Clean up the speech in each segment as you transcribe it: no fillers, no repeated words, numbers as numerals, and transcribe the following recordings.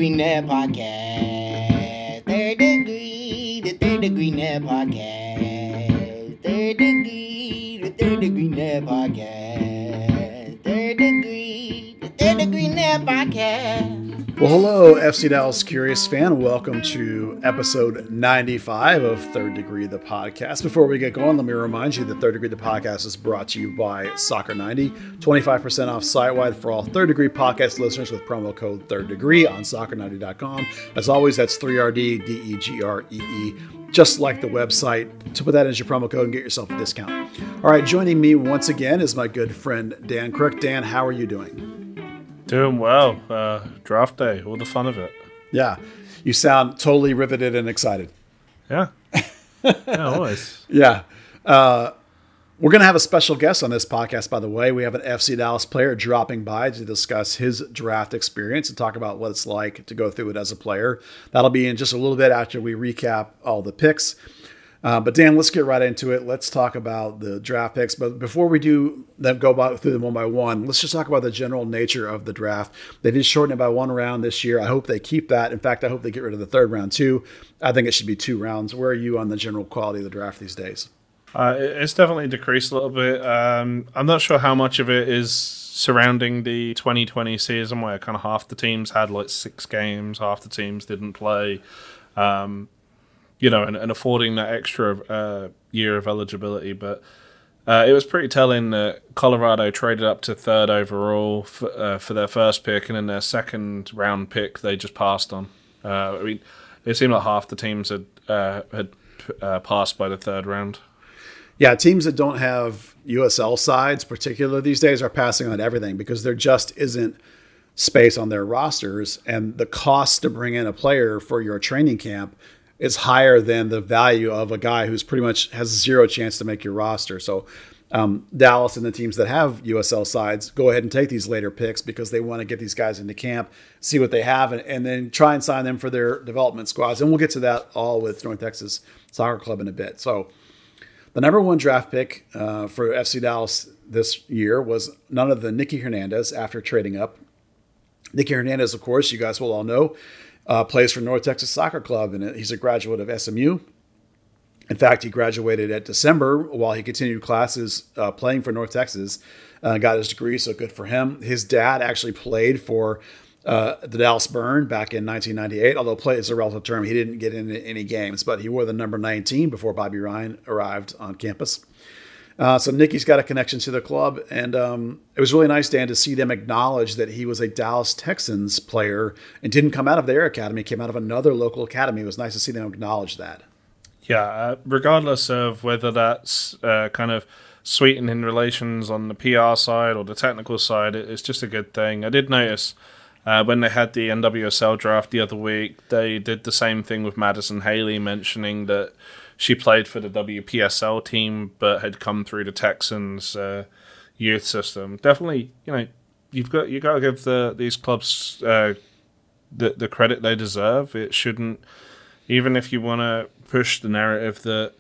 Degree Net Podcast. Third Degree, the Third Degree Net Podcast. Third Degree, the Third Degree Net Podcast. Third Degree, the Third Degree Net Podcast. Well, hello, FC Dallas Curious fan. Welcome to episode 95 of Third Degree the Podcast. Before we get going, let me remind you that Third Degree the Podcast is brought to you by Soccer90. 25% off site-wide for all Third Degree Podcast listeners with promo code Third Degree on soccer90.com. As always, that's 3RDDEGREE, just like the website. To put that as your promo code and get yourself a discount. All right, joining me once again is my good friend Dan Crooke. Dan, how are you doing? Doing well. Draft day, all the fun of it. Yeah. You sound totally riveted and excited. Yeah. Yeah, always. Yeah. We're going to have a special guest on this podcast, by the way. We have an FC Dallas player dropping by to discuss his draft experience and talk about what it's like to go through it as a player. That'll be in just a little bit after we recap all the picks. But Dan, let's get right into it. Let's talk about the draft picks. But before we do then go through them one by one, let's just talk about the general nature of the draft. They did shorten it by one round this year. I hope they keep that. In fact, I hope they get rid of the third round too. I think it should be 2 rounds. Where are you on the general quality of the draft these days? It's definitely decreased a little bit. I'm not sure how much of it is surrounding the 2020 season where kind of half the teams had like 6 games, half the teams didn't play. And affording that extra year of eligibility. But it was pretty telling that Colorado traded up to 3rd overall for their first pick, and then their second round pick they just passed on. It seemed like half the teams had passed by the 3rd round. Yeah, teams that don't have USL sides, particularly these days, are passing on everything because there just isn't space on their rosters, and the cost to bring in a player for your training camp is higher than the value of a guy who's pretty much has 0 chance to make your roster. So Dallas and the teams that have USL sides go ahead and take these later picks because they want to get these guys into camp, see what they have, and then try and sign them for their development squads. And we'll get to that all with North Texas Soccer Club in a bit. So the number 1 draft pick for FC Dallas this year was none other than Nikki Hernandez after trading up. Nikki Hernandez, of course, you guys will all know, plays for North Texas Soccer Club, and he's a graduate of SMU. In fact, he graduated at December while he continued classes playing for North Texas, got his degree, so good for him. His dad actually played for the Dallas Burn back in 1998, although play is a relative term. He didn't get into any games, but he wore the number 19 before Bobby Ryan arrived on campus. So Nikki's got a connection to the club, and it was really nice, Dan, to see them acknowledge that he was a Dallas Texans player and didn't come out of their academy, came out of another local academy. It was nice to see them acknowledge that. Yeah, regardless of whether that's kind of sweetening relations on the PR side or the technical side, it's just a good thing. I did notice when they had the NWSL draft the other week, they did the same thing with Madison Haley, mentioning that she played for the WPSL team, but had come through the Texans youth system. Definitely, you've got to give these clubs the credit they deserve. It shouldn't, even if you want to push the narrative that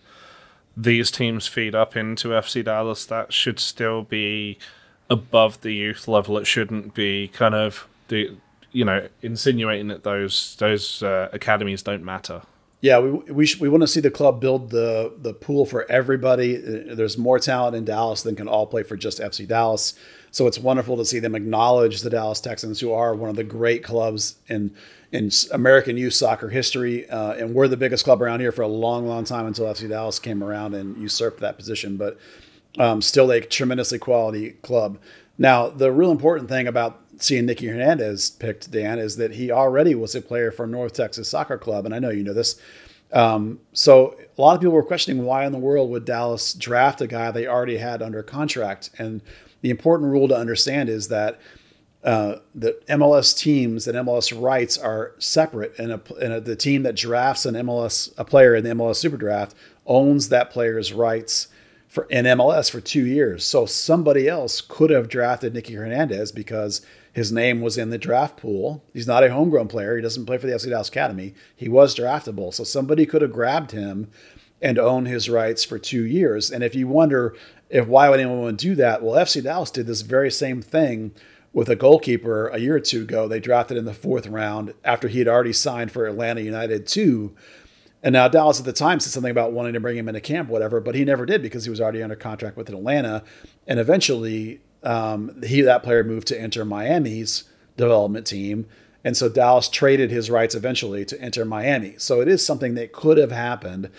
these teams feed up into FC Dallas, that should still be above the youth level. It shouldn't be kind of insinuating that those academies don't matter. Yeah, we want to see the club build the pool for everybody. There's more talent in Dallas than can all play for just FC Dallas. So it's wonderful to see them acknowledge the Dallas Texans, who are one of the great clubs in American youth soccer history. And we're the biggest club around here for a long, long time until FC Dallas came around and usurped that position. But still a tremendously quality club. Now, the real important thing about seeing Nikki Hernandez picked, Dan, is that he already was a player for North Texas Soccer Club, and I know you know this. So a lot of people were questioning why in the world would Dallas draft a guy they already had under contract. And the important rule to understand is that the MLS teams and MLS rights are separate, and the team that drafts a player in the MLS SuperDraft owns that player's rights in MLS for 2 years. So somebody else could have drafted Nikki Hernandez because his name was in the draft pool. He's not a homegrown player. He doesn't play for the FC Dallas Academy. He was draftable. So somebody could have grabbed him and owned his rights for 2 years. And if you wonder why would anyone want to do that, well, FC Dallas did this very same thing with a goalkeeper a year or two ago. They drafted in the 4th round after he had already signed for Atlanta United too. And now Dallas at the time said something about wanting to bring him into camp, whatever, but he never did because he was already under contract with Atlanta. And eventually that player moved to Inter Miami's development team. And so Dallas traded his rights eventually to Inter Miami. So it is something that could have happened.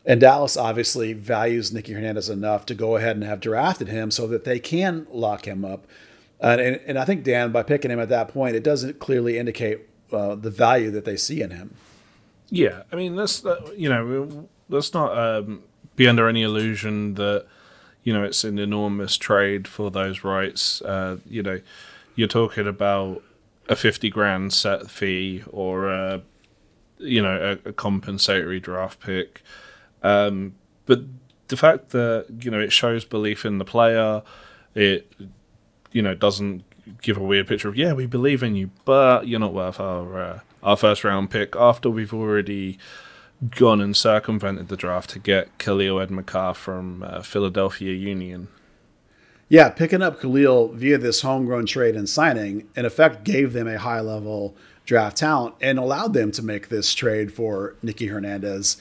And Dallas obviously values Nikki Hernandez enough to go ahead and have drafted him so that they can lock him up. And I think, Dan, by picking him at that point, it doesn't clearly indicate the value that they see in him. Yeah, I mean, let's not be under any illusion that, it's an enormous trade for those rights. You're talking about a 50 grand set fee or a compensatory draft pick. But the fact that, it shows belief in the player, it, doesn't give a weird picture of, yeah, we believe in you, but you're not worth our first round pick after we've already gone and circumvented the draft to get Khalil Edmakar from Philadelphia Union. Yeah, picking up Khalil via this homegrown trade and signing, in effect, gave them a high-level draft talent and allowed them to make this trade for Nikki Hernandez.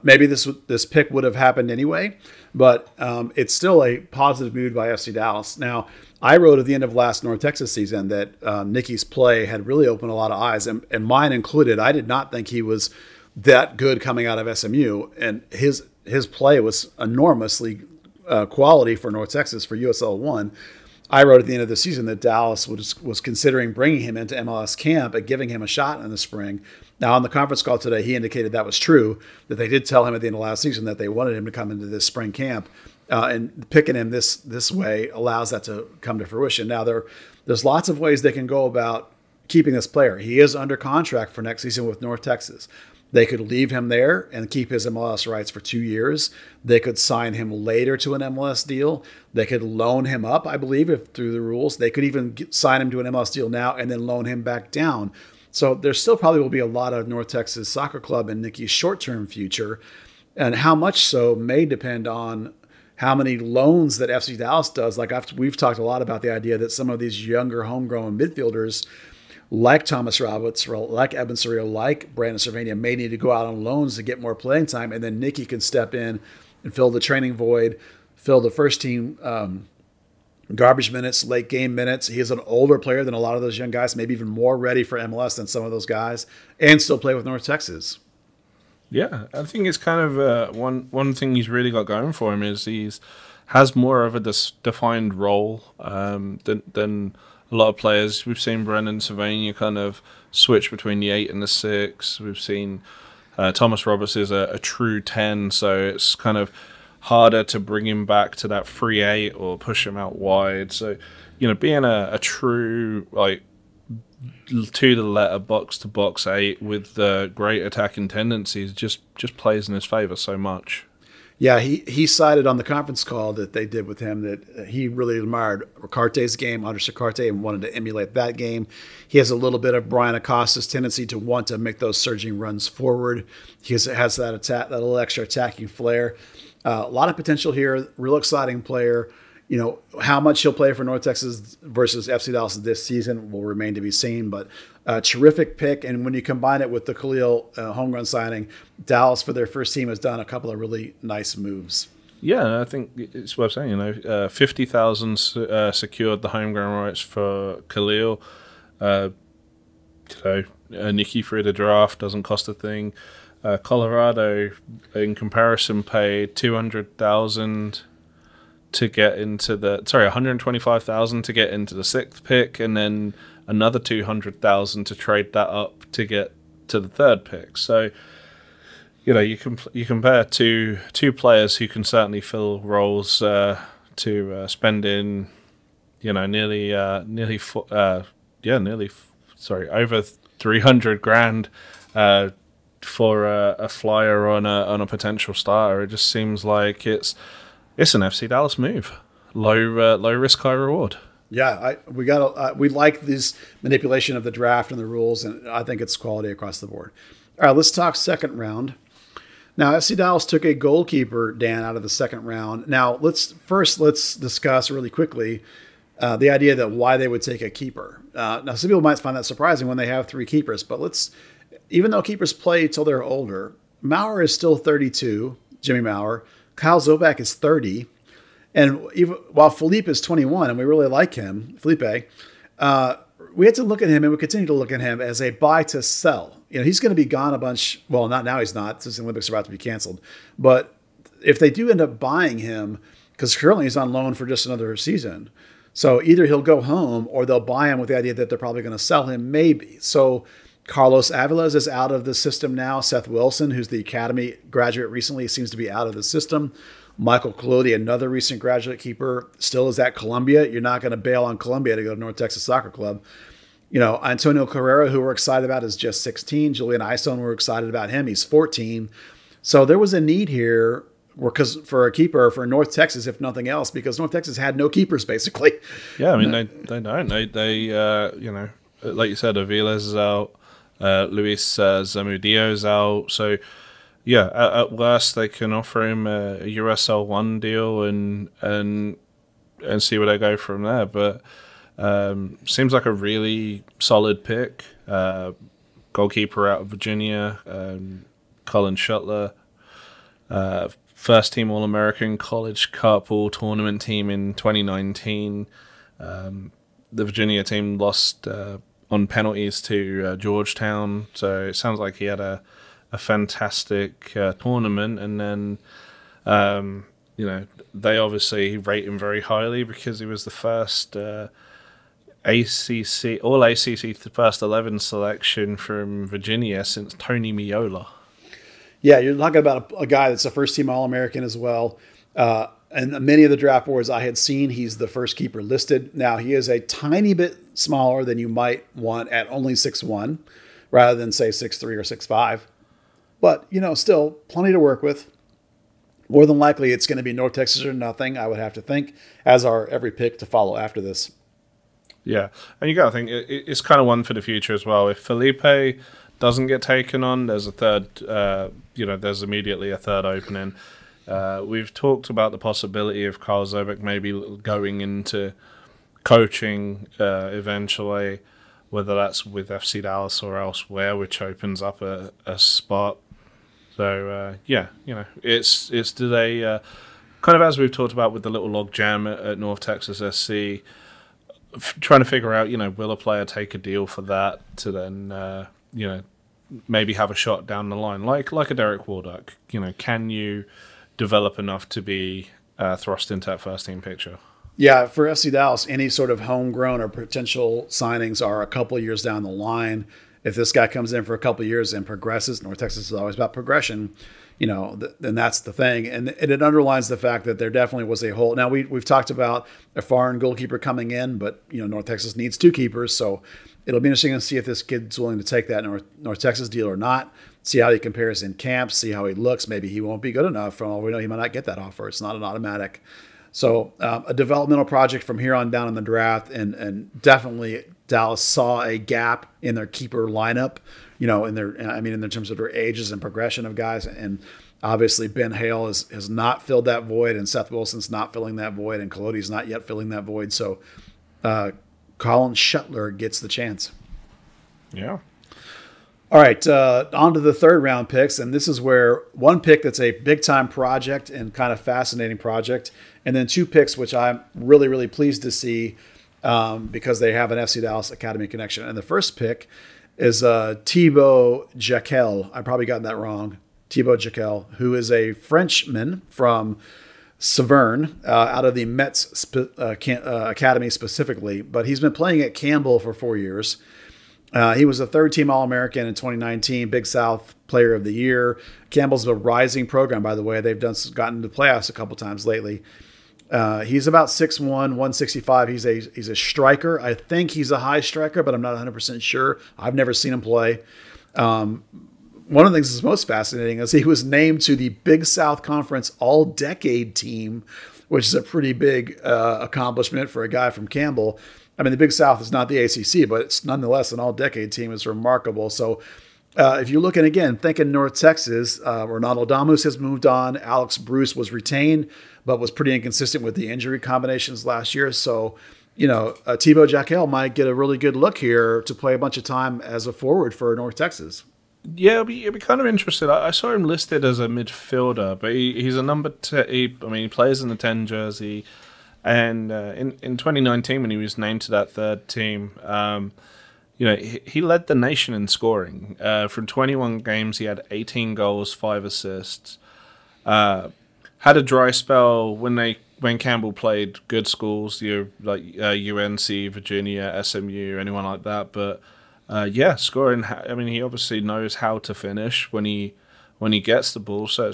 Maybe this pick would have happened anyway, but it's still a positive move by FC Dallas. Now, I wrote at the end of last North Texas season that Nikki's play had really opened a lot of eyes, and mine included. I did not think he was that good coming out of SMU, and his play was enormously quality for North Texas for USL 1. I wrote at the end of the season that Dallas was considering bringing him into MLS camp and giving him a shot in the spring. Now, on the conference call today, he indicated that was true, that they did tell him at the end of last season that they wanted him to come into this spring camp. And picking him this way allows that to come to fruition. Now, there's lots of ways they can go about keeping this player. He is under contract for next season with North Texas. They could leave him there and keep his MLS rights for 2 years. They could sign him later to an MLS deal. They could loan him up, I believe, if through the rules. They could even sign him to an MLS deal now and then loan him back down. So there still probably will be a lot of North Texas Soccer Club in Nikki's short-term future. And how much so may depend on how many loans that FC Dallas does. We've talked a lot about the idea that some of these younger homegrown midfielders like Thomas Roberts, like Eben Surreal, like Brandon Cervania may need to go out on loans to get more playing time, and then Nikki can step in and fill the training void, fill the first team garbage minutes, late game minutes. He is an older player than a lot of those young guys, maybe even more ready for MLS than some of those guys, and still play with North Texas. Yeah, I think it's kind of one thing he's really got going for him is has more of a defined role than a lot of players. We've seen Brendan Cervania kind of switch between the 8 and the 6. We've seen Thomas Roberts is a true 10, so it's kind of harder to bring him back to that free 8 or push him out wide. So, being a true, to the letter box-to-box 8 with great attacking tendencies just plays in his favor so much. Yeah, he cited on the conference call that they did with him that he really admired Ricarte's game, Andres Ricarte, and wanted to emulate that game. He has a little bit of Brian Acosta's tendency to want to make those surging runs forward. He has that little extra attacking flair. A lot of potential here, real exciting player. How much he'll play for North Texas versus FC Dallas this season will remain to be seen, but a terrific pick. And when you combine it with the Khalil homegrown signing, Dallas for their first team has done a couple of really nice moves. Yeah, I think it's worth saying, 50,000 secured the homegrown rights for Khalil. Nikki through the draft doesn't cost a thing. Colorado, in comparison, paid 200,000 to get into 125,000 to get into the 6th pick, and then another 200,000 to trade that up to get to the 3rd pick. So, you compare two players who can certainly fill roles to spending, over 300 grand for a flyer on a potential starter. It just seems like it's an FC Dallas move. Low risk, high reward. Yeah, we like this manipulation of the draft and the rules, and I think it's quality across the board. All right, let's talk second round. Now, FC Dallas took a goalkeeper, Dan, out of the second round. Now, let's discuss really quickly the idea that why they would take a keeper. Now, some people might find that surprising when they have 3 keepers, but even though keepers play till they're older, Maurer is still 32, Jimmy Maurer. Kyle Zobak is 30. And even while Felipe is 21, and we really like him, Felipe, we had to look at him, and we continue to look at him as a buy to sell. He's going to be gone a bunch. Well, not now, he's not, since the Olympics are about to be canceled. But if they do end up buying him, because currently he's on loan for just another season, so either he'll go home or they'll buy him with the idea that they're probably going to sell him, maybe. So Carlos Aviles is out of the system now. Seth Wilson, who's the academy graduate recently, seems to be out of the system. Michael Collodi, another recent graduate keeper, still is at Columbia. You're not going to bail on Columbia to go to North Texas Soccer Club. Antonio Carrera, who we're excited about, is just 16. Julian Eistone, we're excited about him. He's 14. So there was a need here for a keeper for North Texas, if nothing else, because North Texas had no keepers, basically. Yeah, I mean, they don't. They like you said, Aviles is out. Luis Zamudio's out. So, yeah, at worst, they can offer him a USL 1 deal and see where they go from there. But seems like a really solid pick. Goalkeeper out of Virginia, Colin Shutler, first team All-American College Cup All Tournament team in 2019. The Virginia team lost on penalties to Georgetown, so it sounds like he had a fantastic tournament. And then, they obviously rate him very highly because he was the first All-ACC first 11 selection from Virginia since Tony Miola. Yeah, you're talking about a guy that's a first-team All-American as well. And many of the draft boards I had seen, he's the first keeper listed. Now, he is a tiny bit smaller than you might want at only 6'1", rather than, say, 6'3" or 6'5". But, still plenty to work with. More than likely, it's going to be North Texas or nothing, I would have to think, as are every pick to follow after this. Yeah, and you got to think, it's kind of one for the future as well. If Felipe doesn't get taken on, there's a third, there's immediately a third opening. We've talked about the possibility of Carl Zobek maybe going into coaching eventually, whether that's with FC Dallas or elsewhere, which opens up a spot. So, it's do they, kind of as we've talked about with the little log jam at North Texas SC, trying to figure out, will a player take a deal for that to then, maybe have a shot down the line, like a Derek Wardock. Can you develop enough to be thrust into that first team picture? Yeah, for FC Dallas, any sort of homegrown or potential signings are a couple of years down the line. If this guy comes in for a couple of years and progresses, North Texas is always about progression, then that's the thing. And it underlines the fact that there definitely was a hole. Now, we've talked about a foreign goalkeeper coming in, but, North Texas needs 2 keepers. So it'll be interesting to see if this kid's willing to take that North Texas deal or not. See how he compares in camp, see how he looks. Maybe he won't be good enough. For all we know, he might not get that offer. It's not an automatic. So a developmental project from here on down in the draft, and definitely Dallas saw a gap in their keeper lineup, in terms of their ages and progression of guys. And obviously Ben Hale has not filled that void, and Seth Wilson's not filling that void, and Collodi's not yet filling that void. So Colin Shutler gets the chance. Yeah. All right, on to the third round picks, and this is where one pick that's a big-time project and kind of fascinating project, and then 2 picks which I'm really, really pleased to see because they have an FC Dallas Academy connection. And the first pick is Thibaut Jaquel. I've probably gotten that wrong. Thibaut Jaquel, who is a Frenchman from Severn, out of the Metz Academy specifically, but he's been playing at Campbell for 4 years. He was a third-team All-American in 2019, Big South Player of the Year. Campbell's a rising program, by the way. They've gotten to playoffs a couple times lately. He's about 6'1", 165. He's a striker. I think he's a high striker, but I'm not 100% sure. I've never seen him play. One of the things that's most fascinating is he was named to the Big South Conference All-Decade team, which is a pretty big accomplishment for a guy from Campbell. I mean, the Big South is not the ACC, but it's nonetheless an all-decade team. It's remarkable. So if you're looking, again, thinking North Texas, Ronaldo Damus has moved on. Alex Bruce was retained, but was pretty inconsistent with the injury combinations last year. So Thibaut Jacquel might get a really good look here to play a bunch of time as a forward for North Texas. Yeah, it'd be kind of interesting. I saw him listed as a midfielder, but he's a number 10. He plays in the 10 jersey. And in 2019, when he was named to that third team, he led the nation in scoring. From 21 games, he had 18 goals, 5 assists. Had a dry spell when Campbell played good schools, like UNC, Virginia, SMU, anyone like that. But scoring. I mean, he obviously knows how to finish when he gets the ball. So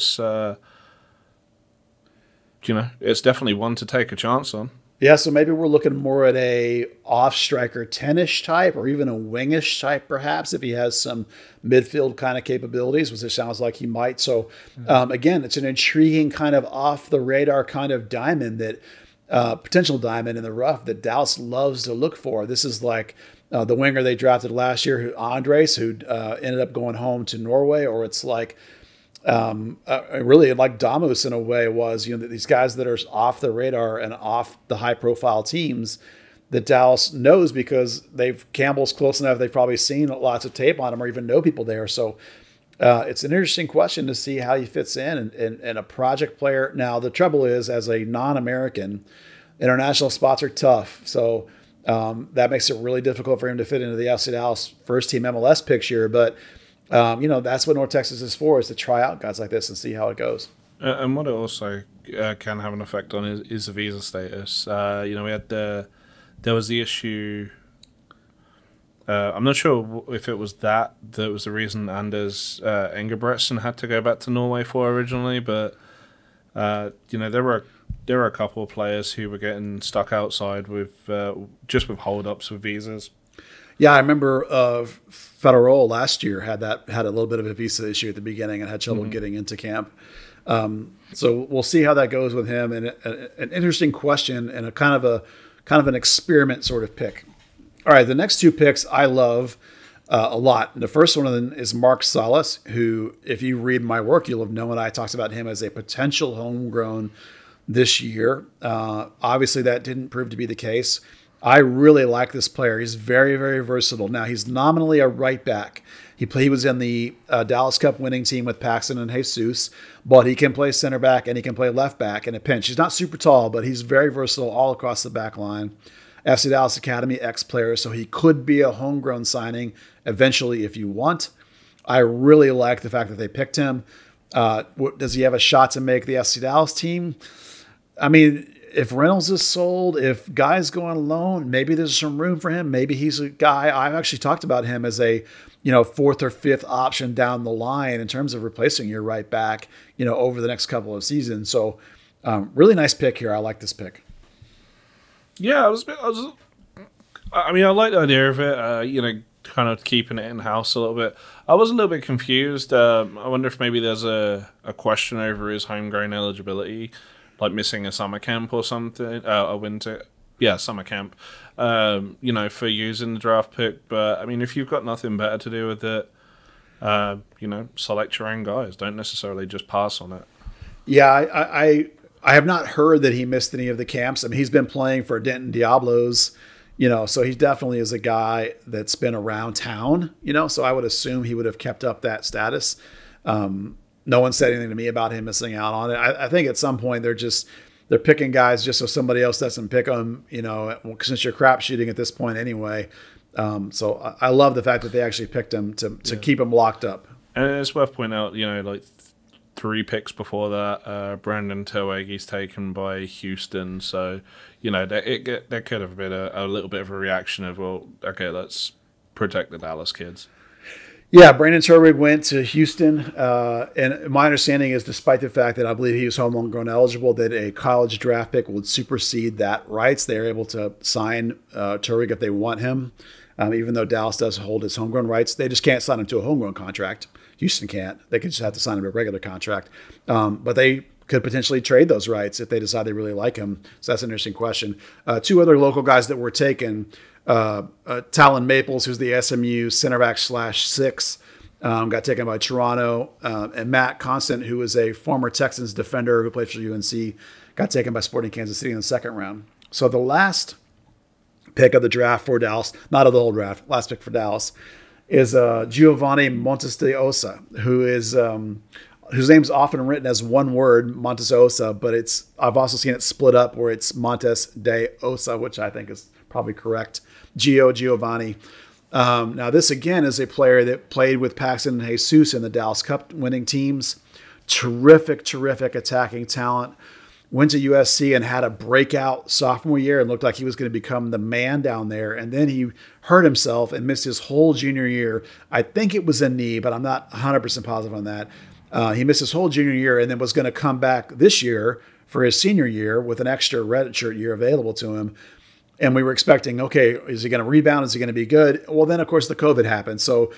it's definitely one to take a chance on. Yeah, so maybe we're looking more at a off-striker 10-ish type or even a wing-ish type perhaps if he has some midfield kind of capabilities, which it sounds like he might. So, again, it's an intriguing kind of off-the-radar kind of diamond that potential diamond in the rough that Dallas loves to look for. This is like the winger they drafted last year, Andres, who ended up going home to Norway, or it's like really like Damus in a way was, these guys that are off the radar and off the high profile teams that Dallas knows because Campbell's close enough. They've probably seen lots of tape on him or even know people there. So it's an interesting question to see how he fits in and a project player. Now, the trouble is, as a non-American, international spots are tough. So that makes it really difficult for him to fit into the FC Dallas first team MLS picture. But that's what North Texas is for, is to try out guys like this and see how it goes. And what it also can have an effect on is the visa status. We had there was the issue. I'm not sure if it was that was the reason Anders Engebretsen had to go back to Norway for originally, but there were a couple of players who were getting stuck outside with just with hold-ups with visas. Yeah, I remember Federal last year had a little bit of a visa issue at the beginning and had trouble getting into camp. So we'll see how that goes with him. And an interesting question and a kind of an experiment sort of pick. All right, the next two picks I love a lot. The first one of them is Mark Salas, who, if you read my work, you'll have known I talked about him as a potential homegrown this year. Obviously, that didn't prove to be the case. I really like this player. He's very, very versatile. Now, he's nominally a right back. He was in the Dallas Cup winning team with Paxton and Jesus, but he can play center back and he can play left back in a pinch. He's not super tall, but he's very versatile all across the back line. FC Dallas Academy ex-player, so he could be a homegrown signing eventually if you want. I really like the fact that they picked him. Does he have a shot to make the FC Dallas team? I mean, if Reynolds is sold, if Guy's going alone, maybe there's some room for him. Maybe he's a guy. I've actually talked about him as a, fourth or fifth option down the line in terms of replacing your right back, over the next couple of seasons. So really nice pick here. I like this pick. Yeah, I like the idea of it, kind of keeping it in-house a little bit. I was a little bit confused. I wonder if maybe there's a question over his homegrown eligibility, like missing a summer camp or something, summer camp, for using the draft pick. But, I mean, if you've got nothing better to do with it, select your own guys. Don't necessarily just pass on it. Yeah, I have not heard that he missed any of the camps. I mean, he's been playing for Denton Diablos, so he definitely is a guy that's been around town, so I would assume he would have kept up that status. No one said anything to me about him missing out on it. I think at some point they're picking guys just so somebody else doesn't pick them, since you're crap shooting at this point anyway. So I love the fact that they actually picked him to keep him locked up. And it's worth pointing out, like 3 picks before that, Brandon Toegi's taken by Houston. So, there could have been a little bit of a reaction of, well, okay, let's protect the Dallas kids. Yeah, Brandon Turwig went to Houston, and my understanding is, despite the fact that I believe he was homegrown eligible, that a college draft pick would supersede that rights. They're able to sign Turwig if they want him, even though Dallas does hold his homegrown rights. They just can't sign him to a homegrown contract. Houston can't. They could just have to sign him to a regular contract. But they could potentially trade those rights if they decide they really like him. So that's an interesting question. 2 other local guys that were taken. Talon Maples, who's the SMU center back /6, got taken by Toronto, and Matt Constant, who is a former Texans defender who played for UNC, got taken by Sporting Kansas City in the second round. So the last pick of the draft for Dallas, not of the whole draft, last pick for Dallas, is Giovanni Montesterosa, who is whose name's often written as one word, Montesterosa, but I've also seen it split up where it's Montes de Osa, which I think is probably correct. Giovanni. Now this again is a player that played with Paxton and Jesus in the Dallas Cup winning teams. Terrific attacking talent. Went to USC and had a breakout sophomore year and looked like he was going to become the man down there. And then he hurt himself and missed his whole junior year. I think it was a knee, but I'm not 100% positive on that. He missed his whole junior year and then was going to come back this year for his senior year with an extra redshirt year available to him. And we were expecting, okay, is he going to rebound? Is he going to be good? Well, then, of course, the COVID happened. So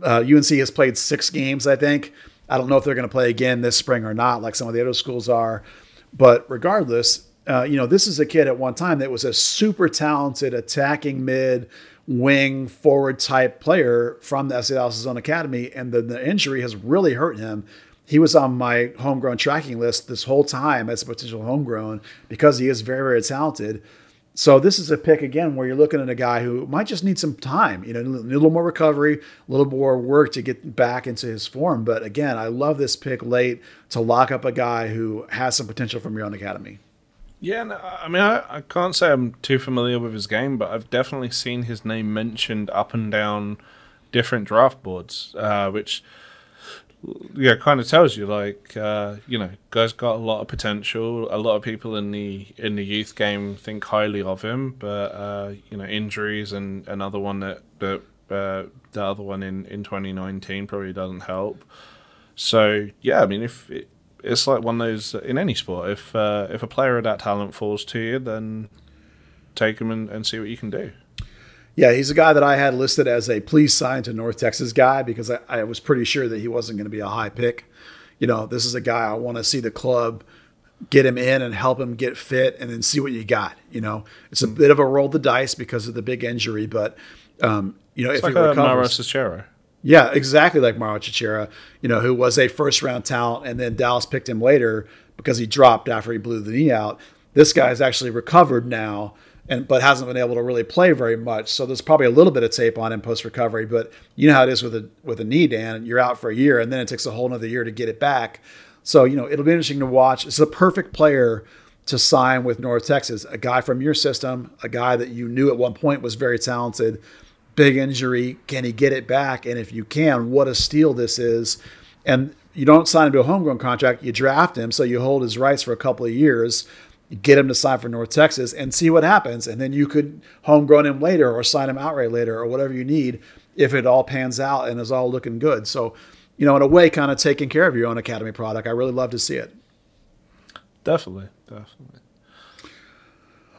UNC has played 6 games, I think. I don't know if they're going to play again this spring or not, like some of the other schools are. But regardless, this is a kid at one time that was a super talented attacking mid wing forward type player from the FC Dallas Zone Academy. And the injury has really hurt him. He was on my homegrown tracking list this whole time as a potential homegrown because he is very, very talented. So this is a pick, again, where you're looking at a guy who might just need some time, need a little more recovery, a little more work to get back into his form. But again, I love this pick late to lock up a guy who has some potential from your own academy. Yeah, no, I mean, I can't say I'm too familiar with his game, but I've definitely seen his name mentioned up and down different draft boards, which kind of tells you, guy's got a lot of potential. A lot of people in the youth game think highly of him, but injuries and another one the other one in 2019 probably doesn't help. So yeah, I mean, it's like one of those in any sport. If a player of that talent falls to you, then take him and see what you can do. Yeah, he's a guy that I had listed as a please sign to North Texas guy because I was pretty sure that he wasn't going to be a high pick. This is a guy I want to see the club get him in and help him get fit and then see what you got. It's a bit of a roll the dice because of the big injury, but it's if like he recovers. Mauro Cicero. Yeah, exactly like Mauro Cicero, who was a first round talent and then Dallas picked him later because he dropped after he blew the knee out. This guy's actually recovered now. But hasn't been able to really play very much. So there's probably a little bit of tape on him post-recovery. But you know how it is with a knee, Dan. You're out for a year, and then it takes a whole another year to get it back. So, it'll be interesting to watch. It's a perfect player to sign with North Texas, a guy from your system, a guy that you knew at one point was very talented. Big injury. Can he get it back? And if you can, what a steal this is. And you don't sign him to a homegrown contract. You draft him, so you hold his rights for a couple of years. You get him to sign for North Texas and see what happens. And then you could homegrown him later or sign him outright later or whatever you need if it all pans out and is all looking good. So, in a way, kind of taking care of your own academy product. I really love to see it. Definitely.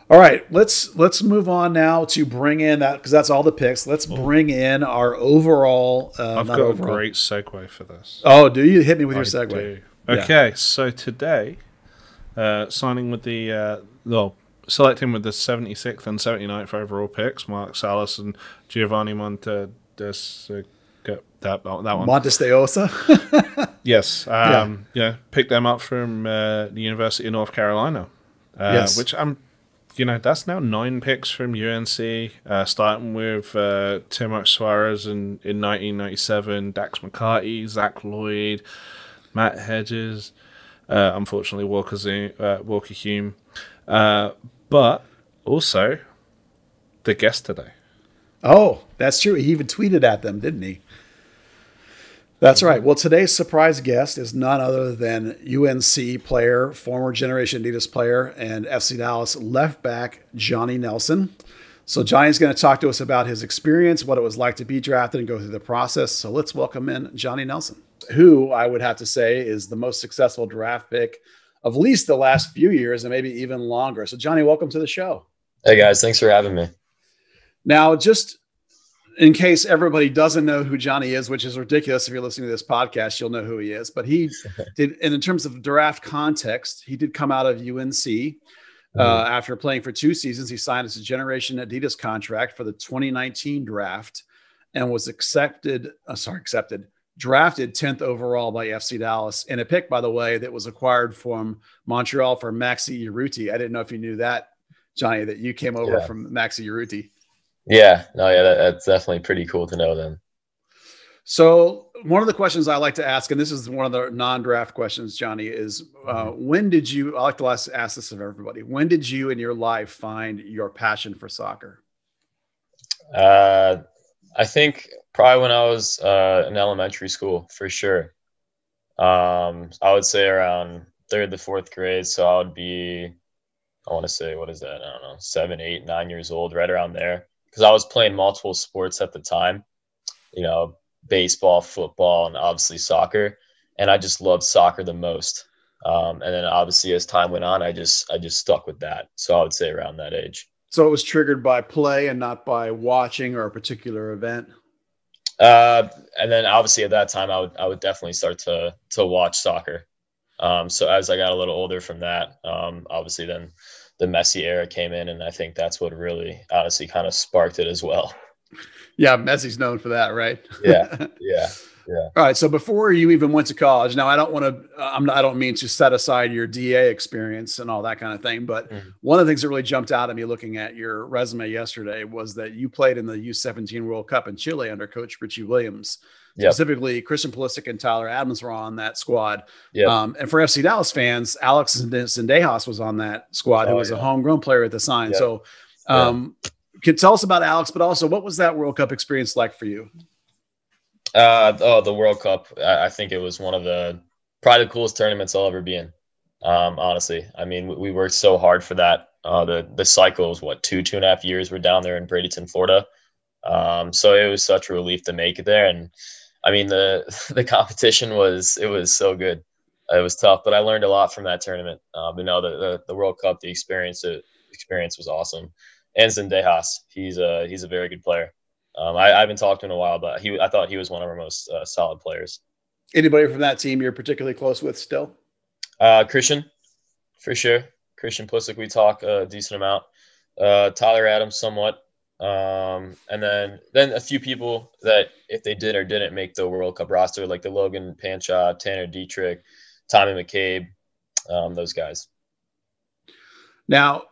All right, let's move on now to bring in that because that's all the picks. Let's bring in our overall. I've got a great segue for this. Oh, do you hit me with your segue? Do. Okay, so today. Signing with selecting with the 76th and 79th overall picks, Mark Salas and Giovanni Montesterosa. That one. Montesterosa? Yes. Picked them up from the University of North Carolina. Yes. Which that's now 9 picks from UNC, starting with Timo Suarez in 1997, Dax McCarty, Zach Lloyd, Matt Hedges. Unfortunately, Walker Hume. But also the guest today. Oh, that's true. He even tweeted at them, didn't he? That's right. Well, today's surprise guest is none other than UNC player, former Generation Adidas player, and FC Dallas left back Johnny Nelson. So Johnny's going to talk to us about his experience, what it was like to be drafted, and go through the process. So let's welcome in Johnny Nelson, who I would have to say is the most successful draft pick of at least the last few years and maybe even longer. So Johnny, welcome to the show. Hey guys, thanks for having me. Now, just in case everybody doesn't know who Johnny is, which is ridiculous. If you're listening to this podcast, you'll know who he is, but he did, and in terms of draft context, he did come out of UNC after playing for 2 seasons. He signed as a Generation Adidas contract for the 2019 draft and was drafted 10th overall by FC Dallas in a pick, by the way, that was acquired from Montreal for Maxi Urruti. I didn't know if you knew that Johnny, that you came over from Maxi Urruti. Yeah, no, yeah, that's definitely pretty cool to know them. So one of the questions I like to ask, and this is one of the non-draft questions, Johnny, is when did you, I like to ask this of everybody, when did you in your life find your passion for soccer? I think probably when I was in elementary school, for sure. I would say around 3rd to 4th grade. So I would be, I want to say, what is that? I don't know, 7, 8, 9 years old, right around there. Because I was playing multiple sports at the time, you know, baseball, football, and obviously soccer. And I just loved soccer the most. And then obviously as time went on, I just stuck with that. So I would say around that age. So it was triggered by play and not by watching or a particular event. And then obviously at that time, I would definitely start to watch soccer. So as I got a little older from that, obviously then the Messi era came in, and I think that's what really honestly kind of sparked it as well. Yeah, Messi's known for that, right? Yeah. All right. So before you even went to college, now I don't mean to set aside your DA experience and all that kind of thing, but one of the things that really jumped out at me looking at your resume yesterday was that you played in the U17 World Cup in Chile under Coach Richie Williams. Specifically, Christian Pulisic and Tyler Adams were on that squad. And for FC Dallas fans, Alex Zendejas was on that squad, who was a homegrown player at the time. So can tell us about Alex, but also what was that World Cup experience like for you? The World Cup, I think it was one of probably the coolest tournaments I'll ever be in. Honestly, I mean, we worked so hard for that. The cycle was 2.5 years we're down there in Bradenton, Florida. So it was such a relief to make it there. And I mean, the competition was so good. It was tough, but I learned a lot from that tournament. But no, the World Cup, the experience was awesome. And Zendejas, he's a very good player. I haven't talked to him in a while, but I thought he was one of our most solid players. Anybody from that team you're particularly close with still? Christian, for sure. Christian Pulisic, we talk a decent amount. Tyler Adams, somewhat. And then a few people that if they did or didn't make the World Cup roster, like the Logan Pancha, Tanner Dietrich, Tommy McCabe, those guys. Now,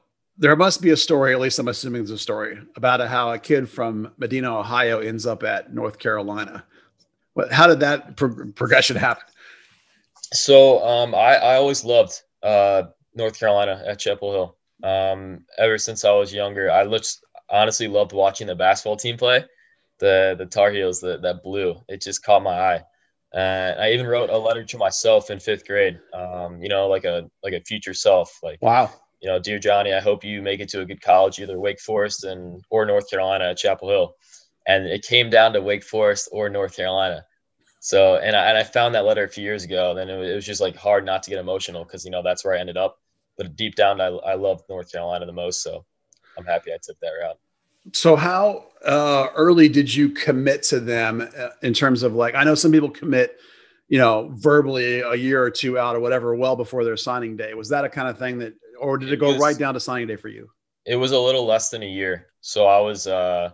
there must be a story, at least I'm assuming there's a story, about how a kid from Medina, Ohio ends up at North Carolina. How did that progression happen? So I always loved North Carolina at Chapel Hill. Ever since I was younger, I honestly loved watching the basketball team play. The Tar Heels, that blue, it just caught my eye. And I even wrote a letter to myself in 5th grade, like a future self. Like, wow. Dear Johnny, I hope you make it to a good college, either Wake Forest or North Carolina at Chapel Hill. And it came down to Wake Forest or North Carolina. So, and I found that letter a few years ago. Then it was just like hard not to get emotional because, that's where I ended up. But deep down, I loved North Carolina the most. So I'm happy I took that route. So how early did you commit to them in terms of I know some people commit, verbally a year or two out or whatever, well before their signing day. Was that a kind of thing or did it go right down to signing day for you? It was a little less than a year. So I was a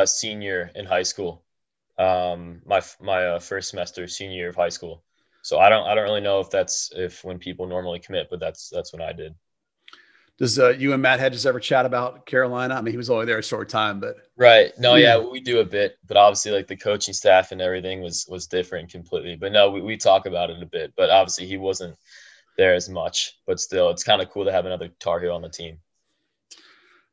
senior in high school. My first semester, senior year of high school. So I don't really know if when people normally commit, but that's when I did. Does you and Matt Hedges ever chat about Carolina? I mean, he was only there a short time, but right. No, yeah, we do a bit, but obviously the coaching staff and everything was different completely. But no, we talk about it a bit, but obviously he wasn't there as much, but still it's kind of cool to have another Tar Heel on the team.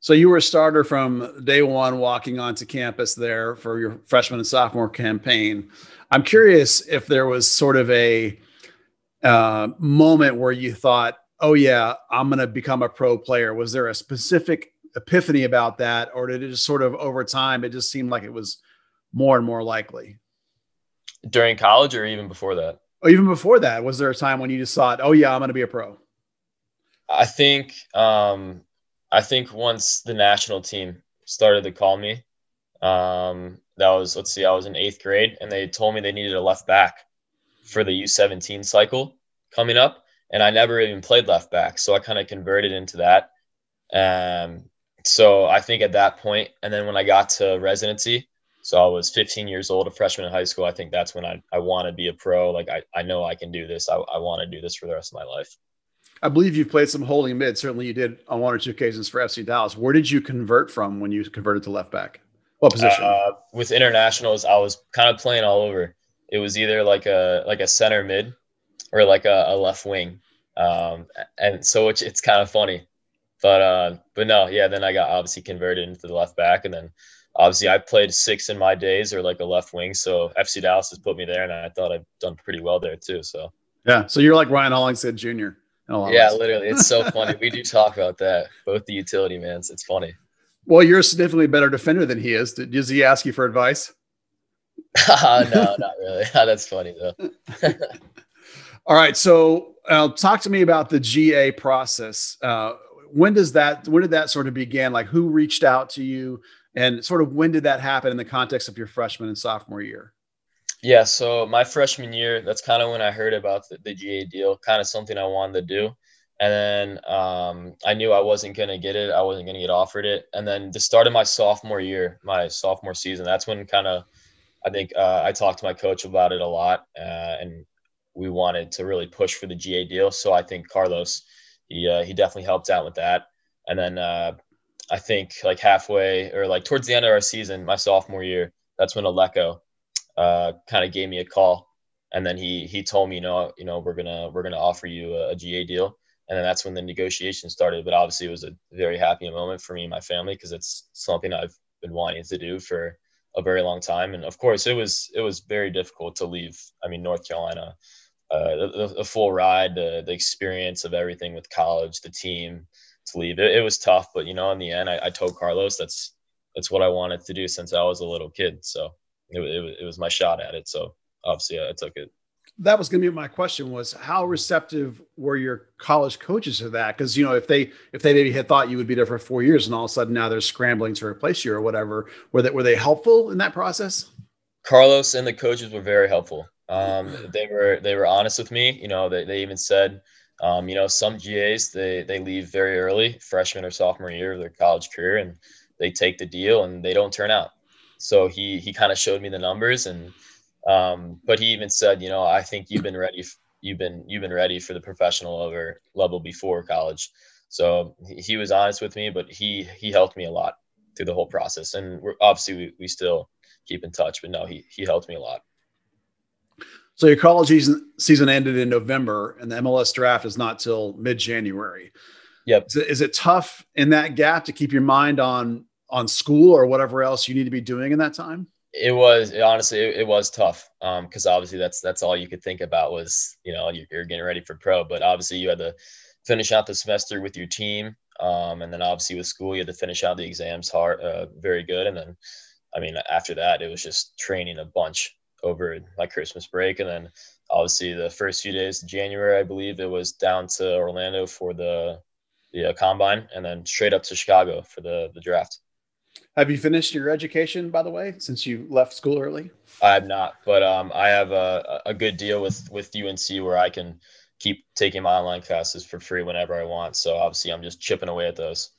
So you were a starter from day one, walking onto campus there for your freshman and sophomore campaign. I'm curious if there was sort of a moment where you thought, oh yeah, I'm going to become a pro player. Was there a specific epiphany about that? Or did it just sort of over time, it just seemed like it was more and more likely? During college or even before that? Or even before that, was there a time when you just thought, oh yeah, I'm going to be a pro? I think once the national team started to call me, that was, I was in 8th grade and they told me they needed a left back for the U17 cycle coming up. And I never even played left back. So I kind of converted into that. So I think at that point, and then when I got to residency, so I was 15 years old, a freshman in high school, I think that's when I want to be a pro. Like, I know I can do this. I want to do this for the rest of my life. I believe you've played some holding mid. Certainly you did on one or two occasions for FC Dallas. Where did you convert from when you converted to left back? What position? With internationals, I was kind of playing all over. It was either like a center mid or like a left wing. And so it's kind of funny. But no, yeah, then I got obviously converted into the left back. And then obviously I played 6 in my days or like a left wing. So FC Dallas has put me there, and I thought I've done pretty well there too. So yeah. So you're like Ryan Hollingshead Jr. Yeah, literally. It's so funny. We do talk about that. Both the utility mans. It's funny. Well, you're a significantly better defender than he is. Does he ask you for advice? No, not really. That's funny though. All right. So talk to me about the GA process. When did that sort of begin? Like, who reached out to you, and sort of when did that happen in the context of your freshman and sophomore year? Yeah, so my freshman year, that's kind of when I heard about the GA deal, kind of something I wanted to do. And then I knew I wasn't going to get it. I wasn't going to get offered it. And then the start of my sophomore year, my sophomore season, that's when kind of, I think I talked to my coach about it a lot. And we wanted to really push for the GA deal. So I think Carlos, he definitely helped out with that. And then I think like halfway or like towards the end of our season, my sophomore year, that's when Aleko kind of gave me a call, and then he told me, we're gonna offer you a GA deal, and then that's when the negotiation started. But obviously, it was a very happy moment for me and my family because it's something I've been wanting to do for a very long time. And of course, it was very difficult to leave. I mean, North Carolina, the full ride, the experience of everything with college, the team, to leave. It was tough, but in the end, I told Carlos that's what I wanted to do since I was a little kid. So. It was my shot at it. So obviously I took it. That was going to be my question, was how receptive were your college coaches to that? Because, if they maybe had thought you would be there for 4 years and all of a sudden now they're scrambling to replace you or whatever, were they helpful in that process? Carlos and the coaches were very helpful. They were honest with me. They even said, some GAs, they leave very early, freshman or sophomore year of their college career, and they take the deal and they don't turn out. So he kind of showed me the numbers, and but he even said, I think you've been ready. You've been ready for the professional level before college. So he was honest with me, but he helped me a lot through the whole process. And we still keep in touch, but no, he helped me a lot. So your college season ended in November, and the MLS draft is not till mid-January. Yep. Is it tough in that gap to keep your mind on school or whatever else you need to be doing in that time? It was tough. Cause obviously that's all you could think about was, you're getting ready for pro, but obviously you had to finish out the semester with your team. And then obviously with school, you had to finish out the exams very good. And then, after that, it was just training a bunch over my Christmas break. And then obviously the first few days of January, I believe it was down to Orlando for the combine, and then straight up to Chicago for the draft. Have you finished your education, by the way, since you left school early? I have not, but I have a good deal with UNC where I can keep taking my online classes for free whenever I want. So obviously I'm just chipping away at those.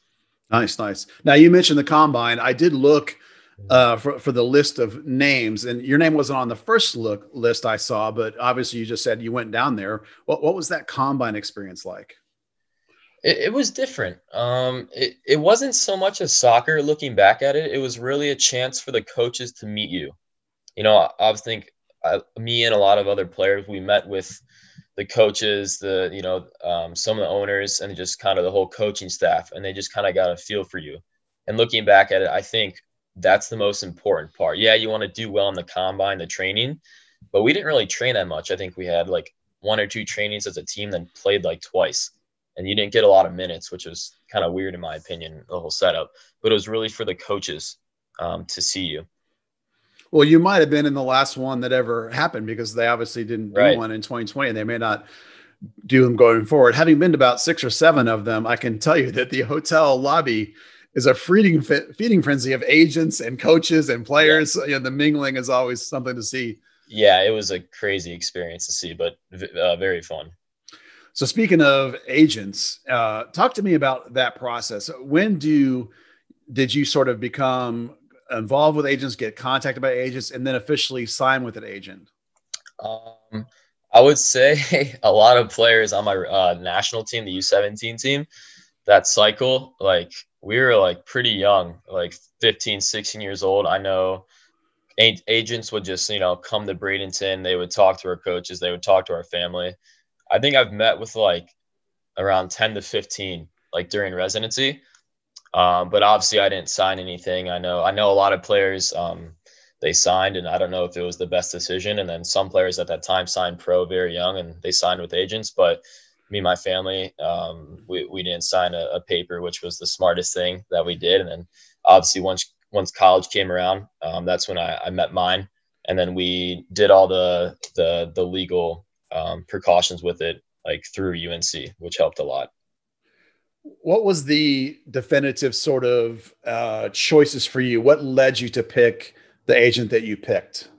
Nice. Now you mentioned the combine. I did look for the list of names, and your name wasn't on the first list I saw, but obviously you just said you went down there. What was that combine experience like? It was different. It wasn't so much as soccer looking back at it. It was really a chance for the coaches to meet you. I think me and a lot of other players, we met with the coaches, some of the owners, and just kind of the whole coaching staff, and they just kind of got a feel for you. And looking back at it, I think that's the most important part. Yeah, you want to do well in the combine, the training, but we didn't really train that much. I think we had like 1 or 2 trainings as a team, then played like twice. And you didn't get a lot of minutes, which was kind of weird in my opinion, the whole setup. But it was really for the coaches to see you. Well, you might have been in the last one that ever happened, because they obviously didn't do one in 2020, and they may not do them going forward. Having been to about 6 or 7 of them, I can tell you that the hotel lobby is a feeding frenzy of agents and coaches and players. Yeah. The mingling is always something to see. Yeah, it was a crazy experience to see, but very fun. So speaking of agents, talk to me about that process. When did you sort of become involved with agents, get contacted by agents, and then officially sign with an agent? I would say a lot of players on my national team, the U17 team, that cycle, like we were like pretty young, like 15, 16 years old. I know agents would just, come to Bradenton. They would talk to our coaches. They would talk to our family. I think I've met with like around 10 to 15, like during residency. But obviously I didn't sign anything. I know a lot of players, they signed, and I don't know if it was the best decision. And then some players at that time signed pro very young, and they signed with agents. But me and my family, we didn't sign a paper, which was the smartest thing that we did. And then obviously once college came around, that's when I met mine. And then we did all the legal precautions with it, like through UNC, which helped a lot. What was the definitive sort of choices for you? What led you to pick the agent that you picked?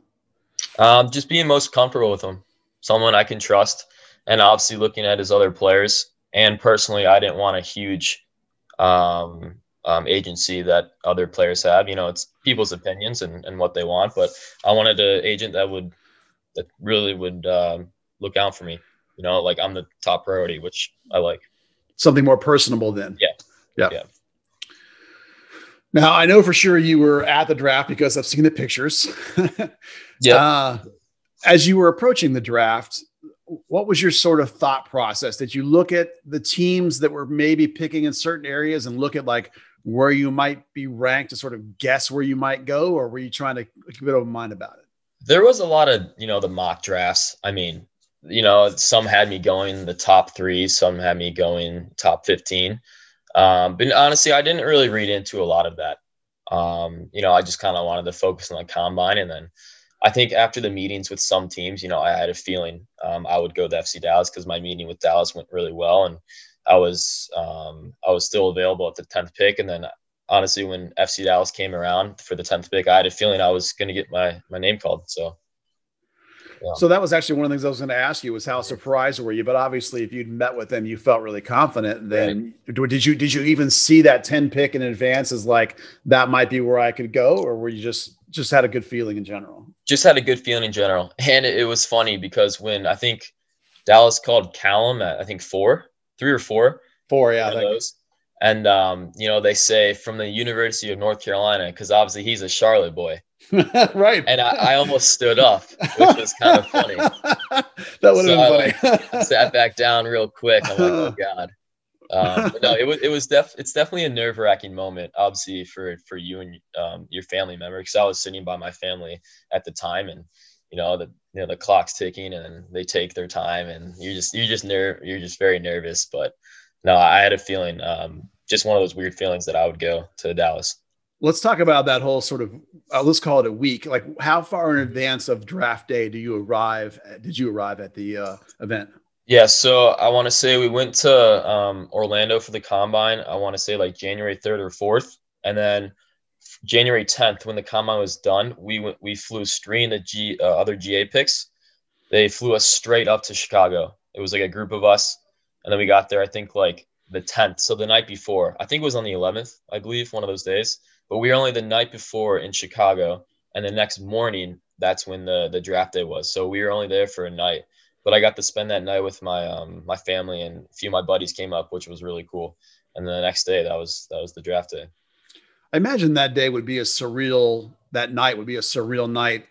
Just being most comfortable with him, someone I can trust, and obviously looking at his other players. And personally, I didn't want a huge agency that other players have. It's people's opinions and what they want, but I wanted an agent that really would look out for me. Like I'm the top priority, which I like. Something more personable then. Yeah. Now, I know for sure you were at the draft because I've seen the pictures. Yeah. As you were approaching the draft, what was your sort of thought process? Did you look at the teams that were maybe picking in certain areas and look at like where you might be ranked to sort of guess where you might go? Or were you trying to keep an open mind about it? There was a lot of, the mock drafts. I mean, some had me going the top 3, some had me going top 15. But honestly, I didn't really read into a lot of that. I just kind of wanted to focus on the combine. And then I think after the meetings with some teams, I had a feeling I would go to FC Dallas because my meeting with Dallas went really well. And I was still available at the 10th pick. And then honestly, when FC Dallas came around for the 10th pick, I had a feeling I was going to get my name called. So. Yeah. So that was actually one of the things I was going to ask you was how surprised were you? But obviously, if you'd met with them, you felt really confident. Then right. Did you even see that 10 pick in advance as like that might be where I could go, or were you just had a good feeling in general? Just had a good feeling in general, and it was funny because when I think Dallas called Callum at 3 or 4, yeah, those, and they say from the University of North Carolina because obviously he's a Charlotte boy. Right. And I almost stood up, which was kind of funny. That would have been funny. I sat back down real quick. I'm like, oh God. But no, it's definitely a nerve-wracking moment, obviously for you and your family member, because I was sitting by my family at the time, and the clock's ticking, and they take their time, and you're just very nervous. But no, I had a feeling, just one of those weird feelings that I would go to Dallas. Let's talk about that whole sort of, let's call it a week. Like how far in advance of draft day did you arrive at the event? Yeah. So I want to say we went to Orlando for the combine. I want to say like January 3rd or 4th. And then January 10th, when the combine was done, we flew Stree and the other GA picks. They flew us straight up to Chicago. It was like a group of us. And then we got there, I think like the 10th. So the night before, I think it was on the 11th, I believe, one of those days. But we were only the night before in Chicago, and the next morning, that's when the draft day was. So we were only there for a night. But I got to spend that night with my my family, and a few of my buddies came up, which was really cool. And then the next day, that was the draft day. I imagine that night would be a surreal night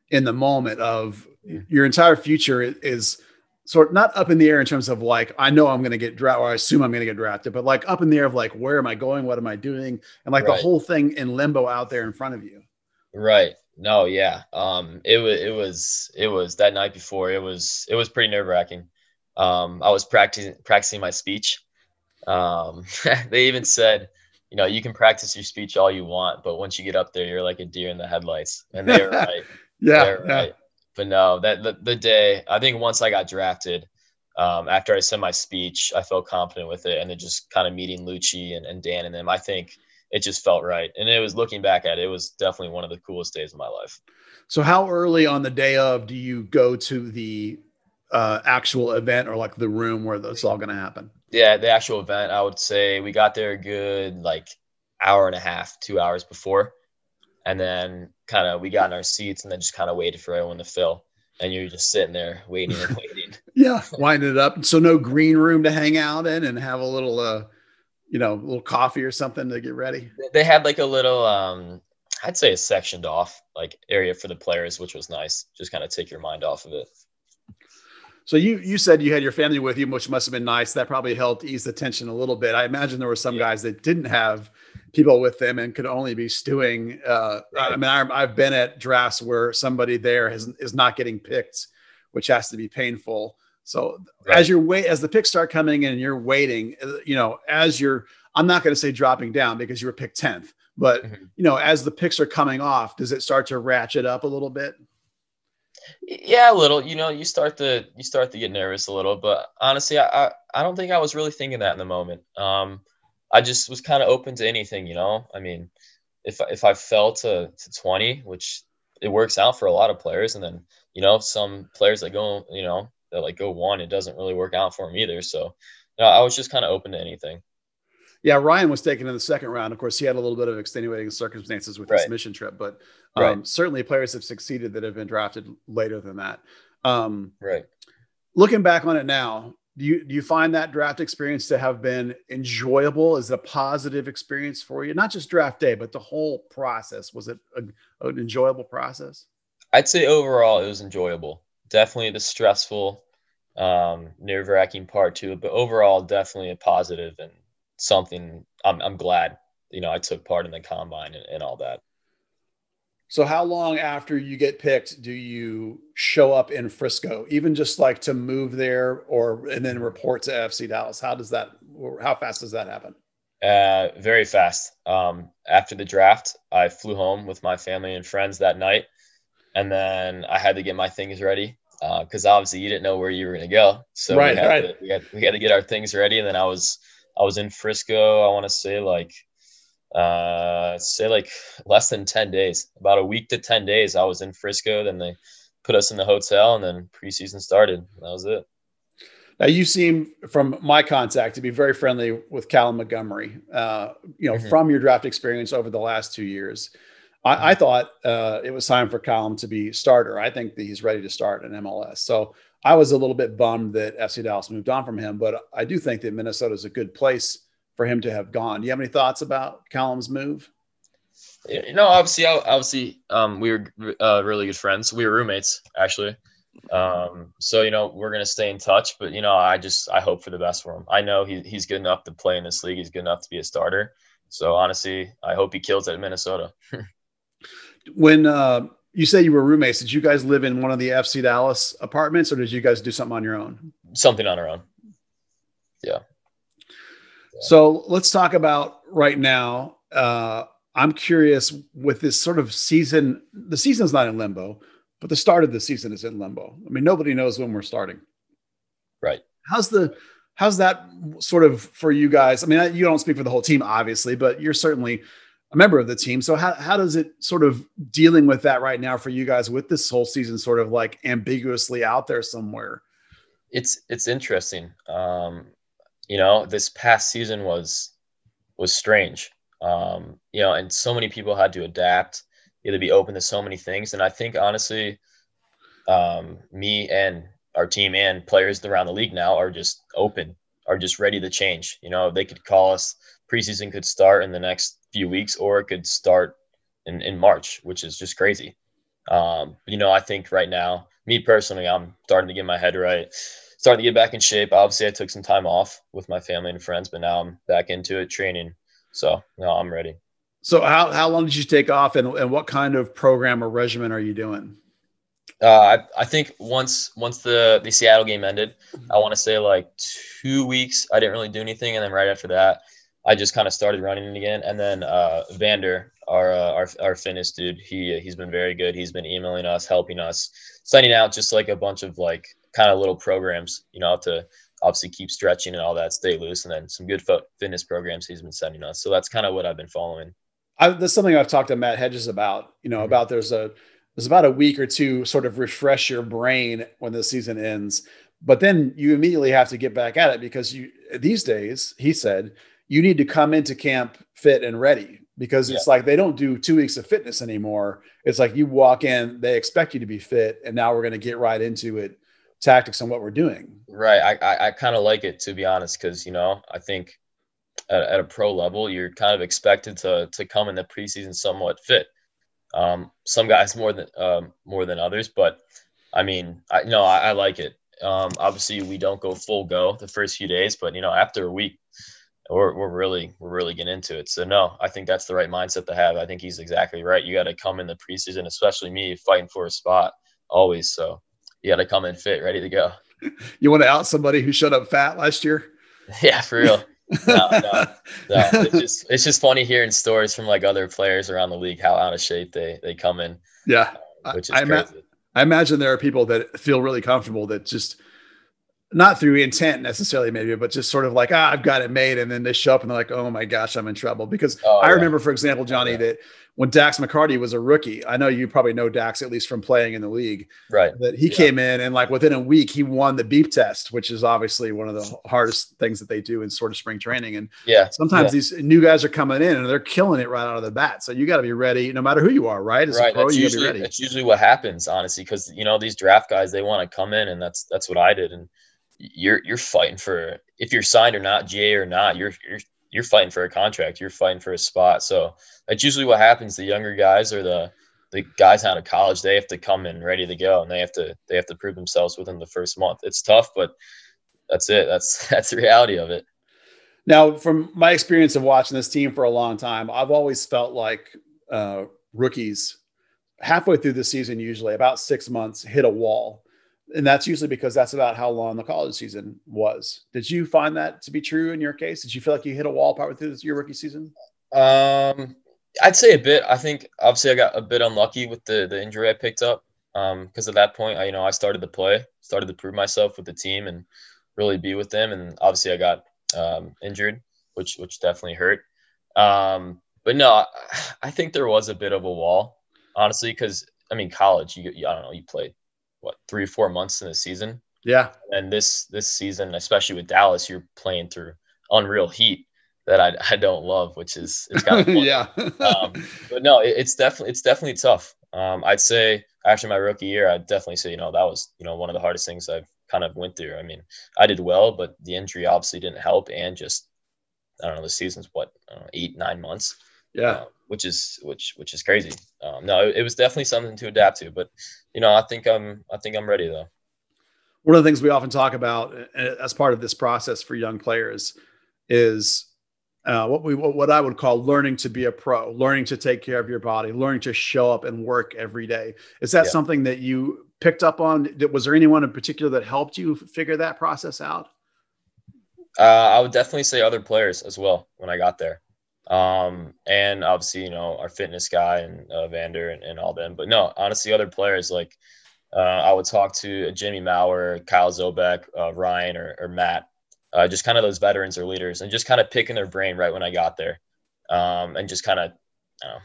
in the moment of your entire future is sort of not up in the air in terms of like, I know I'm going to get drafted, or I assume I'm going to get drafted, but like up in the air of like, where am I going? What am I doing? And like the whole thing in limbo out there in front of you. Right. No. Yeah. It was that night before. It was pretty nerve wracking. I was practicing my speech. They even said, you can practice your speech all you want, but once you get up there, you're like a deer in the headlights. And they were right. Right. But no, the day, I think once I got drafted, after I said my speech, I felt confident with it. And then just kind of meeting Lucci and Dan and them, I think it just felt right. And it was, looking back at it, it was definitely one of the coolest days of my life. So how early on the day of do you go to the actual event, or like the room where that's all going to happen? Yeah, the actual event, I would say we got there a good like hour and a half, 2 hours before. And then we got in our seats and then just kind of waited for everyone to fill. and you're just sitting there waiting and waiting. Yeah, winding it up. So no green room to hang out in and have a little, little coffee or something to get ready. They had like a little, I'd say a sectioned off like area for the players, which was nice. Just kind of take your mind off of it. So you said you had your family with you, which must have been nice. That probably helped ease the tension a little bit. I imagine there were some guys that didn't have people with them and could only be stewing. I mean, I've been at drafts where somebody there is not getting picked, which has to be painful. So as the picks start coming in and you're waiting, I'm not going to say dropping down because you were picked 10th, but as the picks are coming off, does it start to ratchet up a little bit? Yeah, a little. You start to get nervous a little, but honestly, I don't think I was really thinking that in the moment. I just was kind of open to anything, I mean, if I fell to 20, which it works out for a lot of players, and then some players that go, that like go 1, it doesn't really work out for them either. So I was just kind of open to anything. Yeah, Ryan was taken in the second round. Of course, he had a little bit of extenuating circumstances with his mission trip, but certainly players have succeeded that have been drafted later than that. Looking back on it now, do you find that draft experience to have been enjoyable? Is it a positive experience for you? Not just draft day, but the whole process. Was it an enjoyable process? I'd say overall it was enjoyable. Definitely the stressful, nerve-wracking part too, but overall definitely a positive and something I'm glad, I took part in the combine and all that. So how long after you get picked do you show up in Frisco, even just like to move there and then report to FC Dallas? How fast does that happen? Very fast. After the draft, I flew home with my family and friends that night, and then I had to get my things ready because obviously you didn't know where you were going to go. So we had to get our things ready, and then I was in Frisco. I want to say less than 10 days, about a week to 10 days. I was in Frisco. Then they put us in the hotel, and then preseason started. That was it. Now you seem, from my contact, to be very friendly with Callum Montgomery. From your draft experience over the last 2 years, I thought it was time for Callum to be starter. I think that he's ready to start in MLS. So I was a little bit bummed that FC Dallas moved on from him, but I do think that Minnesota is a good place for him to have gone. Do you have any thoughts about Callum's move? Obviously, we were really good friends. We were roommates, actually. So, we're going to stay in touch, but, I hope for the best for him. I know he's good enough to play in this league. He's good enough to be a starter. So, honestly, I hope he kills it in Minnesota. When you say you were roommates, did you guys live in one of the FC Dallas apartments, or did you guys do something on your own? Something on our own. Yeah. So let's talk about right now. I'm curious with this sort of season. The season's not in limbo, but the start of the season is in limbo. I mean, nobody knows when we're starting. Right. How's that sort of for you guys? I mean, you don't speak for the whole team, obviously, but you're certainly a member of the team. So how does it sort of dealing with that right now for you guys with this whole season sort of like ambiguously out there somewhere? It's interesting. This past season was strange. And so many people had to adapt, to be open to so many things. And I think honestly, me and our team and players around the league now are just open, are just ready to change. They could call us, preseason could start in the next few weeks, or it could start in March, which is just crazy. I think right now, me personally, I'm starting to get my head right, starting to get back in shape. Obviously, I took some time off with my family and friends, but now I'm back into it, training. So I'm ready. So how long did you take off, and what kind of program or regimen are you doing? I think once the Seattle game ended, I want to say like 2 weeks, I didn't really do anything. And then right after that, I just kind of started running again. And then Vander, our fitness dude, he's been very good. He's been emailing us, helping us, sending out just like a bunch of like kind of little programs, to obviously keep stretching and all that, stay loose, and then some good fitness programs he's been sending us. So that's kind of what I've been following. That's something I've talked to Matt Hedges about, about there's about a week or two sort of refresh your brain when the season ends, but then you immediately have to get back at it because these days, he said, you need to come into camp fit and ready because it's like they don't do 2 weeks of fitness anymore. It's like you walk in, they expect you to be fit, and now we're going to get right into it, tactics on what we're doing. Right. I kind of like it, to be honest, because, you know, I think at a pro level, you're kind of expected to come in the preseason somewhat fit. Some guys more than others, but I mean, I like it. Obviously, we don't go full go the first few days, but, you know, after a week, we're really getting into it. So no, I think that's the right mindset to have. I think he's exactly right. You got to come in the preseason, especially me fighting for a spot always. So you got to come in fit, ready to go. You want to out somebody who showed up fat last year? Yeah, for real. No. It's just funny hearing stories from like other players around the league, how out of shape they come in. Yeah. Which is crazy. I imagine there are people that feel really comfortable that just, not through intent necessarily maybe, but just sort of like, I've got it made. And then they show up and they're like, oh my gosh, I'm in trouble. Because I remember, for example, Johnny, that when Dax McCarty was a rookie, I know you probably know Dax, at least from playing in the league, right? That he came in and like within a week, he won the beep test, which is obviously one of the hardest things that they do in sort of spring training. And sometimes these new guys are coming in and they're killing it right out of the bat. So you got to be ready no matter who you are, right? As a pro, you got to be ready. That's usually what happens, honestly, because, you know, these draft guys, they want to come in, and that's what I did. And you're fighting for, if you're signed or not, GA or not, you're fighting for a contract. You're fighting for a spot. So that's usually what happens. The younger guys or the guys out of college, they have to come in ready to go, and they have to prove themselves within the first month. It's tough, but that's it. That's the reality of it. Now, from my experience of watching this team for a long time, I've always felt like rookies halfway through the season, usually about 6 months, hit a wall. And that's usually because that's about how long the college season was. Did you find that to be true in your case? Did you feel like you hit a wall partway through your rookie season? I'd say a bit. I think obviously I got a bit unlucky with the injury I picked up. Because at that point, I started to prove myself with the team and really be with them. And obviously I got injured, which definitely hurt. But no, I think there was a bit of a wall, honestly, because I mean, college, I don't know, you played 3 or 4 months in the season. Yeah. And this season, especially with Dallas, you're playing through unreal heat that I don't love, which is, it's kind of fun. Yeah. But no, it's definitely tough. I'd say after my rookie year, I'd definitely say, that was, one of the hardest things I've kind of went through. I mean, I did well, but the injury obviously didn't help. And just, I don't know, the season's 8-9 months. Yeah. Which is crazy. No, it was definitely something to adapt to, but I think I'm ready though. One of the things we often talk about as part of this process for young players is what I would call learning to be a pro, learning to take care of your body, learning to show up and work every day. Is that something that you picked up on? Was there anyone in particular that helped you figure that process out? I would definitely say other players as well when I got there. And obviously, our fitness guy and Vander and all them, but no, honestly, other players like, I would talk to Jimmy Maurer, Kyle Zobek, Ryan or Matt, just kind of those veterans or leaders, and just kind of picking their brain right when I got there. And just kind of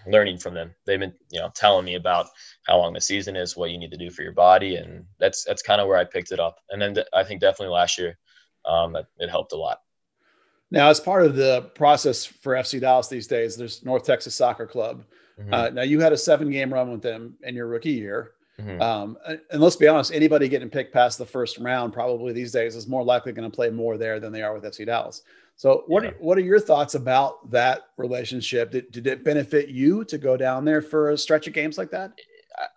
learning from them. They've been, telling me about how long the season is, what you need to do for your body. And that's kind of where I picked it up. And then I think definitely last year, it helped a lot. Now, as part of the process for FC Dallas these days, there's North Texas Soccer Club. Mm-hmm. Now, you had a 7-game run with them in your rookie year. Mm-hmm. And let's be honest, anybody getting picked past the first round probably these days is more likely going to play more there than they are with FC Dallas. So what are your thoughts about that relationship? Did it benefit you to go down there for a stretch of games like that?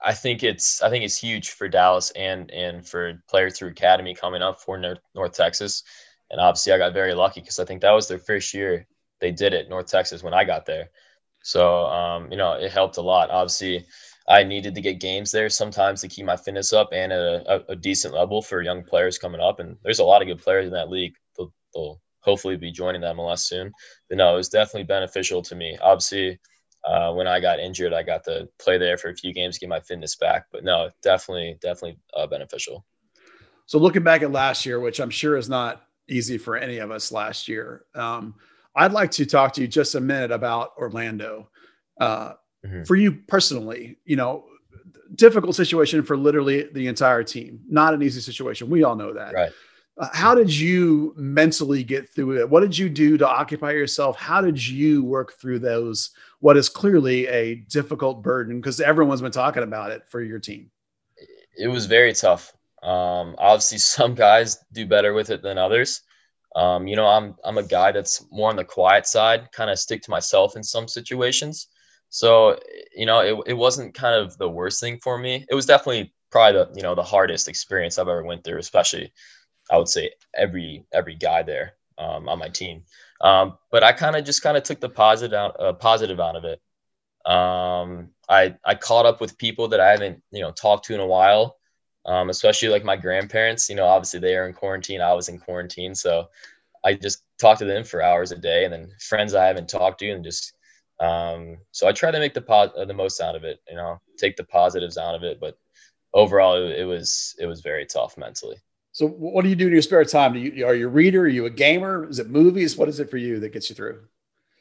I think it's huge for Dallas and for players through academy coming up for North Texas. And obviously I got very lucky because I think that was their first year they did it, North Texas, when I got there. So, it helped a lot. Obviously, I needed to get games there sometimes to keep my fitness up and at a decent level for young players coming up. And there's a lot of good players in that league. They'll hopefully be joining the MLS soon. But no, it was definitely beneficial to me. Obviously, when I got injured, I got to play there for a few games, get my fitness back. But no, definitely beneficial. So looking back at last year, which I'm sure is not easy for any of us last year, I'd like to talk to you just a minute about Orlando. For you personally, difficult situation for literally the entire team. Not an easy situation. We all know that. Right. How did you mentally get through it? What did you do to occupy yourself? How did you work through those, what is clearly a difficult burden? Because everyone's been talking about it for your team. It was very tough. Obviously, some guys do better with it than others. I'm a guy that's more on the quiet side, kind of stick to myself in some situations. So, it wasn't kind of the worst thing for me. It was definitely probably the hardest experience I've ever went through, especially I would say every guy there on my team. But I kind of took the positive out of it. I caught up with people that I haven't talked to in a while, especially like my grandparents. Obviously they are in quarantine. I was in quarantine, so I just talked to them for hours a day, and then friends I haven't talked to, and just so I try to make the most out of it. Take the positives out of it, but overall it was very tough mentally. So what do you do in your spare time? Are you a reader? Are you a gamer? Is it movies? What is it for you that gets you through?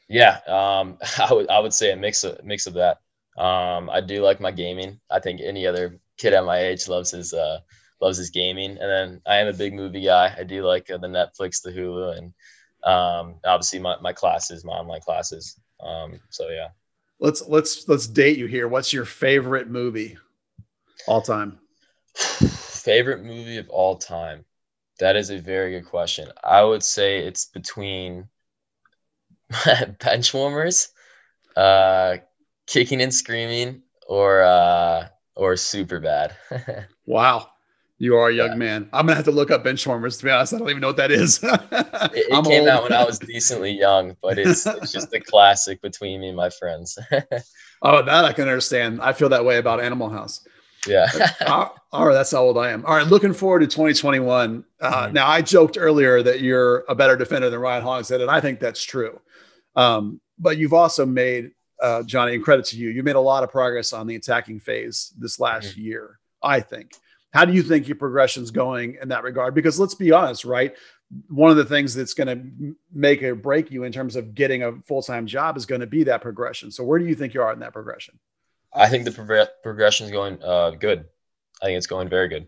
Yeah, I would say a mix of that. I do like my gaming. I think any other kid at my age loves his gaming. And then I am a big movie guy. I do like the Netflix, the Hulu, and obviously my classes, my online classes. So yeah. Let's date you here. What's your favorite movie all time? Favorite movie of all time? That is a very good question. I would say it's between Benchwarmers, Kicking and Screaming, or Superbad. Wow. You are a young man. I'm going to have to look up Benchwarmers, to be honest. I don't even know what that is. It came out when I was decently young, but it's just a classic between me and my friends. Oh, that I can understand. I feel that way about Animal House. Yeah. All right. That's how old I am. All right. Looking forward to 2021. Now, I joked earlier that you're a better defender than Ryan Hogshead, and I think that's true. But you've also made, Johnny, and credit to you, you made a lot of progress on the attacking phase this last year, I think. How do you think your progression's going in that regard? Because let's be honest, right? One of the things that's going to make or break you in terms of getting a full-time job is going to be that progression. So where do you think you are in that progression? I think the progression is going good. I think it's going very good.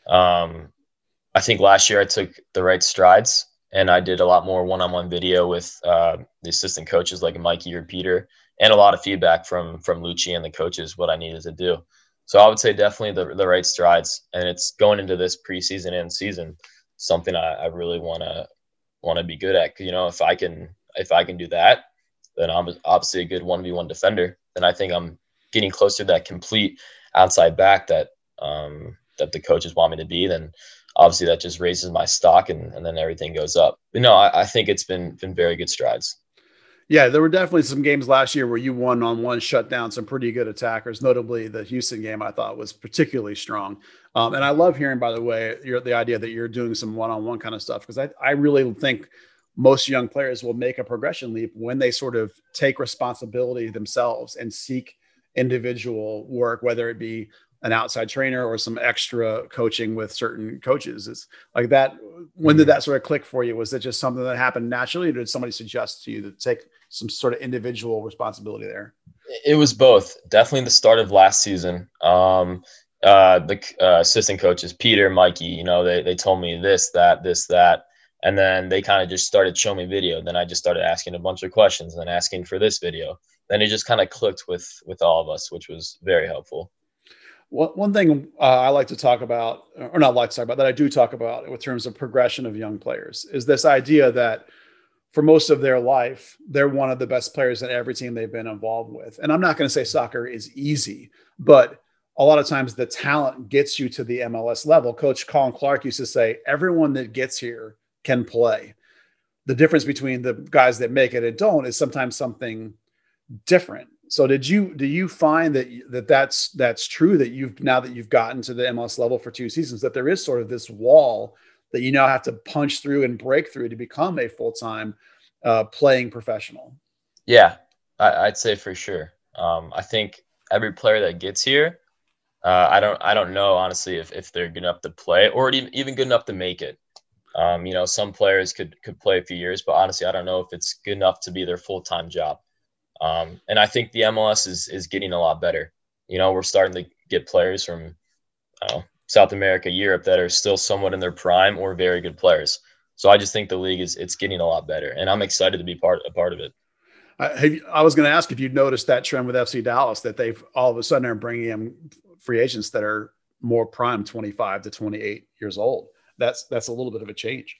I think last year I took the right strides, and I did a lot more one-on-one video with the assistant coaches like Mikey or Peter, and a lot of feedback from Lucci and the coaches what I needed to do. So I would say definitely the right strides, and it's going into this preseason and season, something I really want to be good at. If I can do that, then I'm obviously a good 1v1 defender. Then I think I'm getting closer to that complete outside back that the coaches want me to be. Then obviously that just raises my stock, and then everything goes up. But no, I think it's been very good strides. Yeah, there were definitely some games last year where you one-on-one shut down some pretty good attackers. Notably, the Houston game I thought was particularly strong. And I love hearing, by the way, the idea that you're doing some one-on-one kind of stuff, because I really think most young players will make a progression leap when they sort of take responsibility themselves and seek individual work, whether it be an outside trainer or some extra coaching with certain coaches. It's like that. When did that sort of click for you? Was it just something that happened naturally, or did somebody suggest to you to take some sort of individual responsibility there? It was both. Definitely the start of last season. The assistant coaches, Peter, Mikey, they told me this, that. And then they kind of just started showing me video. Then I just started asking a bunch of questions and then asking for this video. Then it just kind of clicked with all of us, which was very helpful. One thing I like to talk about, or not like to talk about, that I do talk about in terms of progression of young players, is this idea that for most of their life, they're one of the best players in every team they've been involved with. And I'm not going to say soccer is easy, but a lot of times the talent gets you to the MLS level. Coach Colin Clark used to say, everyone that gets here can play. The difference between the guys that make it and don't is sometimes something different. So do you find that's true, that now that you've gotten to the MLS level for 2 seasons, that there is sort of this wall that you now have to punch through and break through to become a full-time playing professional? Yeah, I'd say for sure. I think every player that gets here, I don't know honestly if they're good enough to play or even good enough to make it. Some players could play a few years, but honestly, I don't know if it's good enough to be their full-time job. And I think the MLS is getting a lot better. We're starting to get players from South America, Europe that are still somewhat in their prime or very good players. So I just think the league it's getting a lot better, and I'm excited to be a part of it. I was going to ask if you'd noticed that trend with FC Dallas, that they've all of a sudden are bringing in free agents that are more prime, 25 to 28 years old. That's a little bit of a change.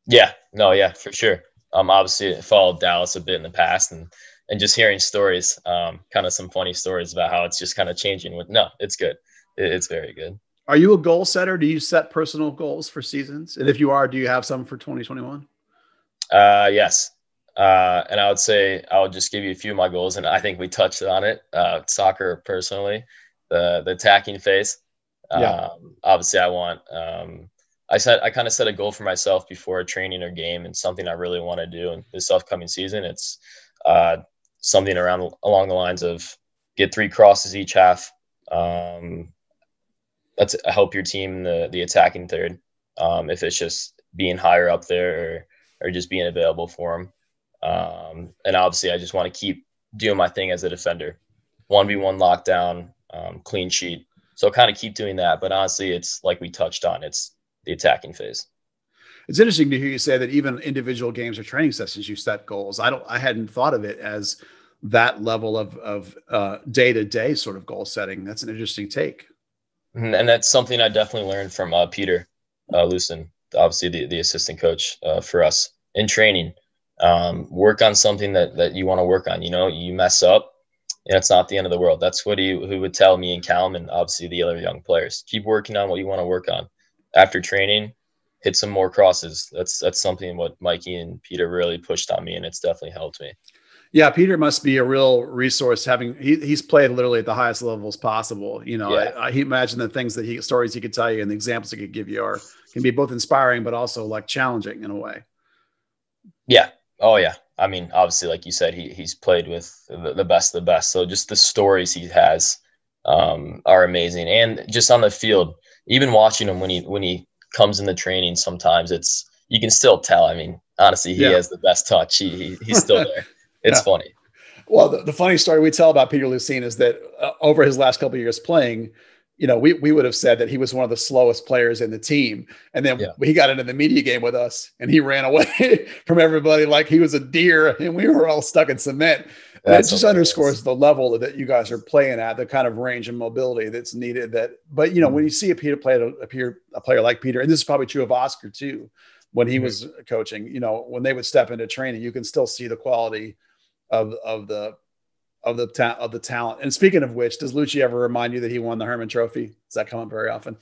Yeah, no, yeah, for sure. Obviously I followed Dallas a bit in the past, and just hearing stories, kind of some funny stories about how it's just kind of changing. It's good. It's very good. Are you a goal setter? Do you set personal goals for seasons? And if you are, do you have some for 2021? Yes. And I would say I'll just give you a few of my goals, and I think we touched on it. Soccer, personally, the attacking phase. Obviously, I want. I kind of set a goal for myself before a training or game, and something I really want to do in this upcoming season. It's something along the lines of get 3 crosses each half. That's help your team in the attacking third. If it's just being higher up there or just being available for them. And obviously I just want to keep doing my thing as a defender, 1v1 lockdown, clean sheet. So kind of keep doing that. But honestly, it's like we touched on, it's the attacking phase. It's interesting to hear you say that even individual games or training sessions, you set goals. I hadn't thought of it as that level of day-to-day sort of goal setting. That's an interesting take. And that's something I definitely learned from Peter Lucen, obviously the assistant coach for us in training. Work on something that you want to work on. You mess up, and it's not the end of the world. That's what he would tell me and Callum, and obviously the other young players. Keep working on what you want to work on. After training, hit some more crosses. That's something what Mikey and Peter really pushed on me, and it's definitely helped me. Yeah, Peter must be a real resource. He's played literally at the highest levels possible. I imagine the stories he could tell you and the examples he could give you can be both inspiring but also like challenging in a way. Yeah. Oh yeah. I mean, obviously, like you said, he's played with the best of the best. So just the stories he has are amazing, and just on the field, even watching him when he comes in the training, sometimes you can still tell. I mean, honestly, he has the best touch. He's still there. It's funny. Well, the funny story we tell about Peter Lucen is that over his last couple of years playing, we would have said that he was one of the slowest players in the team. And then he got into the media game with us and he ran away from everybody like he was a deer and we were all stuck in cement. And it just underscores the level that you guys are playing at, the kind of range and mobility that's needed. But when you see a player like Peter, and this is probably true of Oscar too, when he was coaching, when they would step into training, you can still see the quality of the talent. And speaking of which, does Lucci ever remind you that he won the Herman Trophy? Does that come up very often?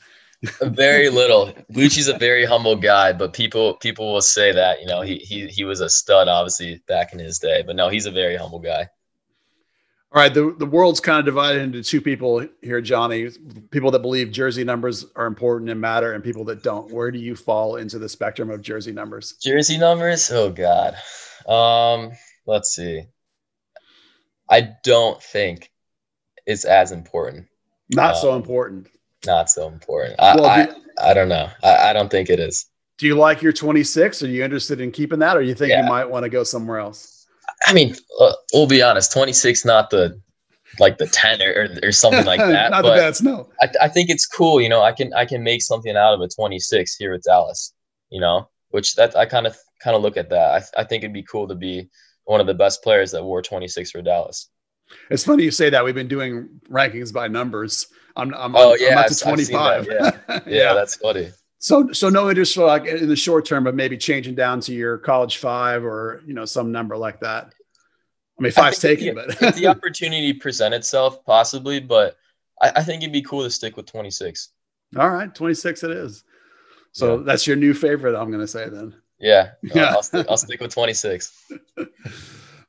Very little. Lucci's a very humble guy, but people will say that he was a stud, obviously, back in his day. But no, he's a very humble guy. All right, the world's kind of divided into two people here, Johnny. People that believe jersey numbers are important and matter, and people that don't. Where do you fall into the spectrum of jersey numbers? Jersey numbers? Oh God. Let's see. I don't think it's as important. Not so important. Not so important. I don't know. I don't think it is. Do you like your 26? Are you interested in keeping that, or you think you might want to go somewhere else? I mean, we'll be honest. 26, not the 10 or something like that. Not the best, no. I think it's cool. I can make something out of a 26 here at Dallas. Which I kind of look at that. I think it'd be cool to be one of the best players that wore 26 for Dallas. It's funny you say that. We've been doing rankings by numbers. I'm up to 25. Yeah, that's funny. So no interest for like in the short term, but maybe changing down to your college 5 or some number like that. I mean, 5's taken, but if the opportunity present itself, possibly. But I think it'd be cool to stick with 26. All right, 26 it is. So that's your new favorite, I'm going to say then. Yeah. I'll stick with 26.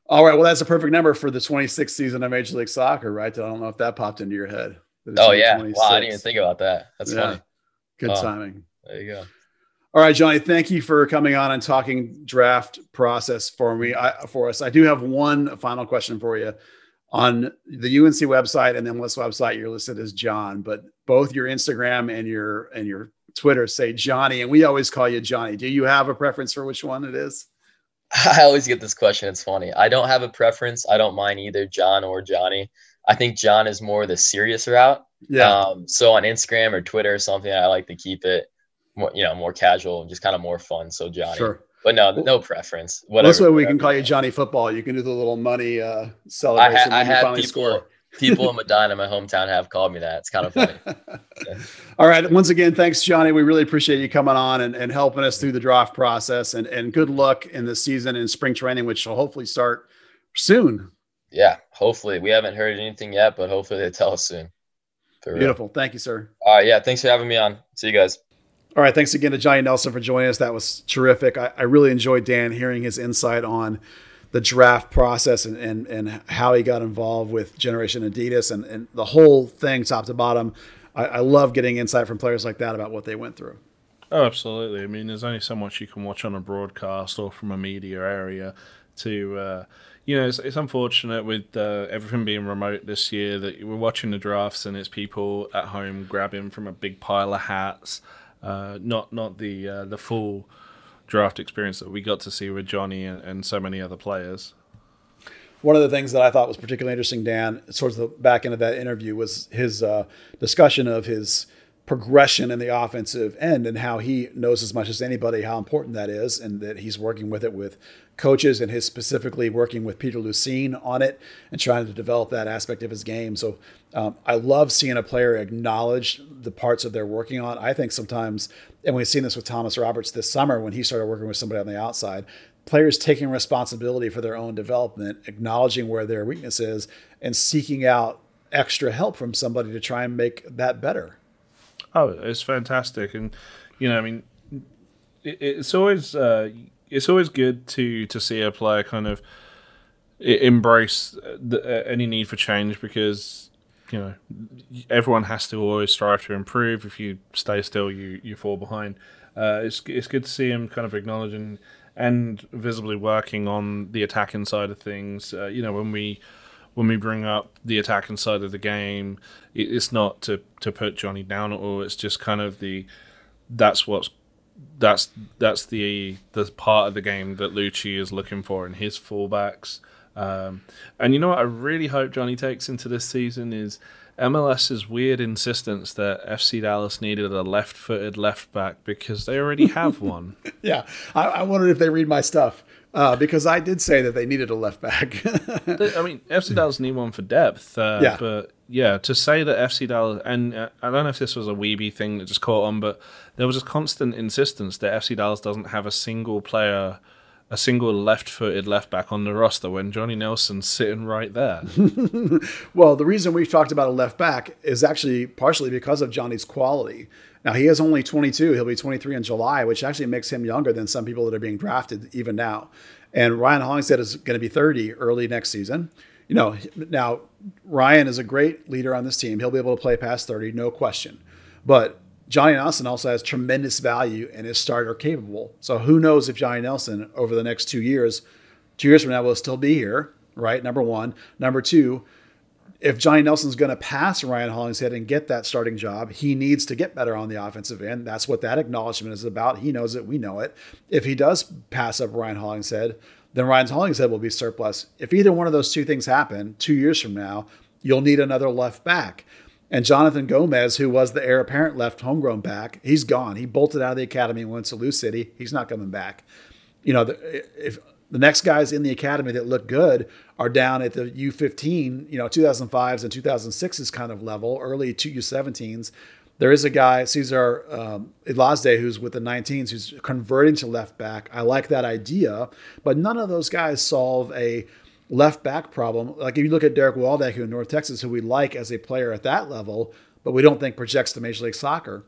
All right. Well, that's a perfect number for the 26th season of Major League Soccer, right? I don't know if that popped into your head. Oh, yeah. 26. Wow. I didn't even think about that. That's funny. Good timing. There you go. All right, Johnny, thank you for coming on and talking draft process for us. I do have one final question for you. On the UNC website and the MLS website, you're listed as John, but both your Instagram and your Twitter say Johnny, and we always call you Johnny. Do you have a preference for which one it is? I always get this question. It's funny. I don't have a preference. I don't mind either John or Johnny. I think John is more the serious route, Yeah. So on Instagram or Twitter or something, I like to keep it more, more casual and just kind of more fun. So Johnny, Sure. but no, Well, no preference. well, this Whatever. way we can Whatever call you you want. Johnny Football. You can do the little money celebration I when you had finally score. people in Medina, my hometown, have called me that. It's kind of funny. All right. Once again, thanks, Johnny. We really appreciate you coming on and helping us through the draft process. And good luck in the season and spring training, which will hopefully start soon. Yeah, hopefully. We haven't heard anything yet, but hopefully they tell us soon. For real. Beautiful. Thank you, sir. All right. Yeah. Thanks for having me on. See you guys. All right. Thanks again to Johnny Nelson for joining us. That was terrific. I really enjoyed Dan hearing his insight on the draft process and how he got involved with Generation Adidas and the whole thing top to bottom. I love getting insight from players like that about what they went through. Oh, absolutely. I mean, there's only so much you can watch on a broadcast or from a media area to, it's unfortunate with everything being remote this year that we're watching the drafts and it's people at home grabbing from a big pile of hats, not the full draft experience that we got to see with Johnny and so many other players. One of the things that I thought was particularly interesting, Dan, towards the back end of that interview was his discussion of his progression in the offensive end and how he knows as much as anybody how important that is and that he's working with it with coaches and his specifically working with Peter Lucene on it and trying to develop that aspect of his game. So I love seeing a player acknowledge the parts that they're working on. I think sometimes, and we've seen this with Thomas Roberts this summer when he started working with somebody on the outside, players taking responsibility for their own development, acknowledging where their weakness is, and seeking out extra help from somebody to try and make that better. Oh, it's fantastic, and I mean, it's always good to see a player kind of embrace any need for change because everyone has to always strive to improve. If you stay still, you fall behind. It's good to see him kind of acknowledging and visibly working on the attacking side of things. When we bring up the attacking side of the game, it's not to put Johnny down at all. It's just kind of that's the part of the game that Lucci is looking for in his fullbacks. And you know what I really hope Johnny takes into this season is MLS's weird insistence that FC Dallas needed a left-footed left back because they already have one. Yeah, I wondered if they read my stuff because I did say that they needed a left back. I mean, FC Dallas need one for depth. But yeah, to say that FC Dallas, and I don't know if this was a Weeby thing that just caught on, but there was a constant insistence that FC Dallas doesn't have a single left-footed left back on the roster when Johnny Nelson's sitting right there. Well, the reason we've talked about a left back is actually partially because of Johnny's quality. Now, he is only 22. He'll be 23 in July, which actually makes him younger than some people that are being drafted even now. And Ryan Hollingshead is going to be 30 early next season. Now, Ryan is a great leader on this team. He'll be able to play past 30, no question. But Johnny Nelson also has tremendous value and is starter capable. So who knows if Johnny Nelson over the next 2 years from now will still be here, right? Number one. Number two, if Johnny Nelson's going to pass Ryan Hollingshead and get that starting job, he needs to get better on the offensive end. That's what that acknowledgement is about. He knows it. We know it. If he does pass up Ryan Hollingshead, then Ryan Hollingshead will be surplus. If either one of those two things happen 2 years from now, you'll need another left back. And Jonathan Gomez, who was the heir apparent left homegrown back, he's gone. He bolted out of the academy and went to Lou City. He's not coming back. If the next guys in the academy that look good are down at the U15, 2005s and 2006s kind of level, early U17s. There is a guy, Cesar Ilazde, who's with the 19s, who's converting to left back. I like that idea, but none of those guys solve a left back problem. Like if you look at Derek Waldeck, who in North Texas, who we like as a player at that level, but we don't think projects to Major League Soccer.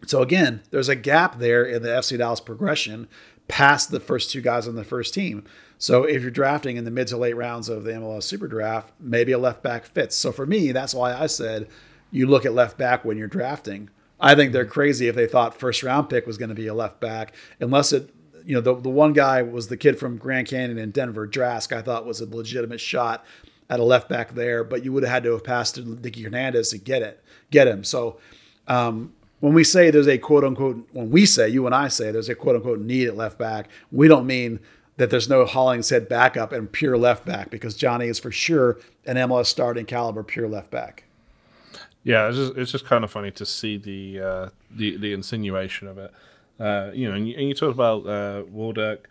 So again, there's a gap there in the FC Dallas progression past the first two guys on the first team. So if you're drafting in the mid to late rounds of the MLS SuperDraft, maybe a left back fits. So for me, that's why I said you look at left back when you're drafting. I think they're crazy if they thought first round pick was going to be a left back, unless it, the one guy was the kid from Grand Canyon in Denver, Drask, I thought was a legitimate shot at a left back there, but you would have had to have passed to Nikki Hernandez to get him. So when we say there's a quote unquote, you and I say there's a quote unquote need at left back, we don't mean that there's no Hollingshead backup and pure left back, because Johnny is for sure an MLS starting caliber pure left back. Yeah, it's just kind of funny to see the insinuation of it. And you talk about Waldeck,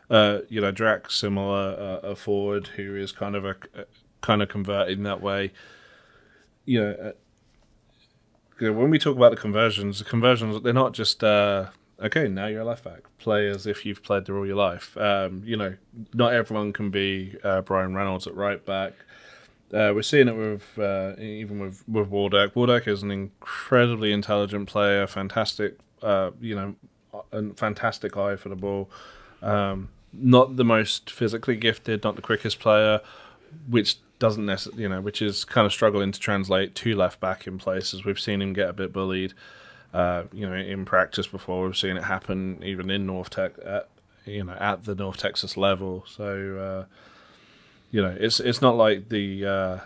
Drac, similar, a forward who is kind of converted in that way. When we talk about the conversions they're not just okay, now you're a left back. Play as if you've played there all your life. Not everyone can be Brian Reynolds at right back. We're seeing it with even with Waldeck. Waldeck is an incredibly intelligent player, fantastic, a fantastic eye for the ball. Not the most physically gifted, not the quickest player, which doesn't necessarily, which is kind of struggling to translate to left back in places. We've seen him get a bit bullied, in practice before. We've seen it happen even in North Tech, at the North Texas level. So, it's not like the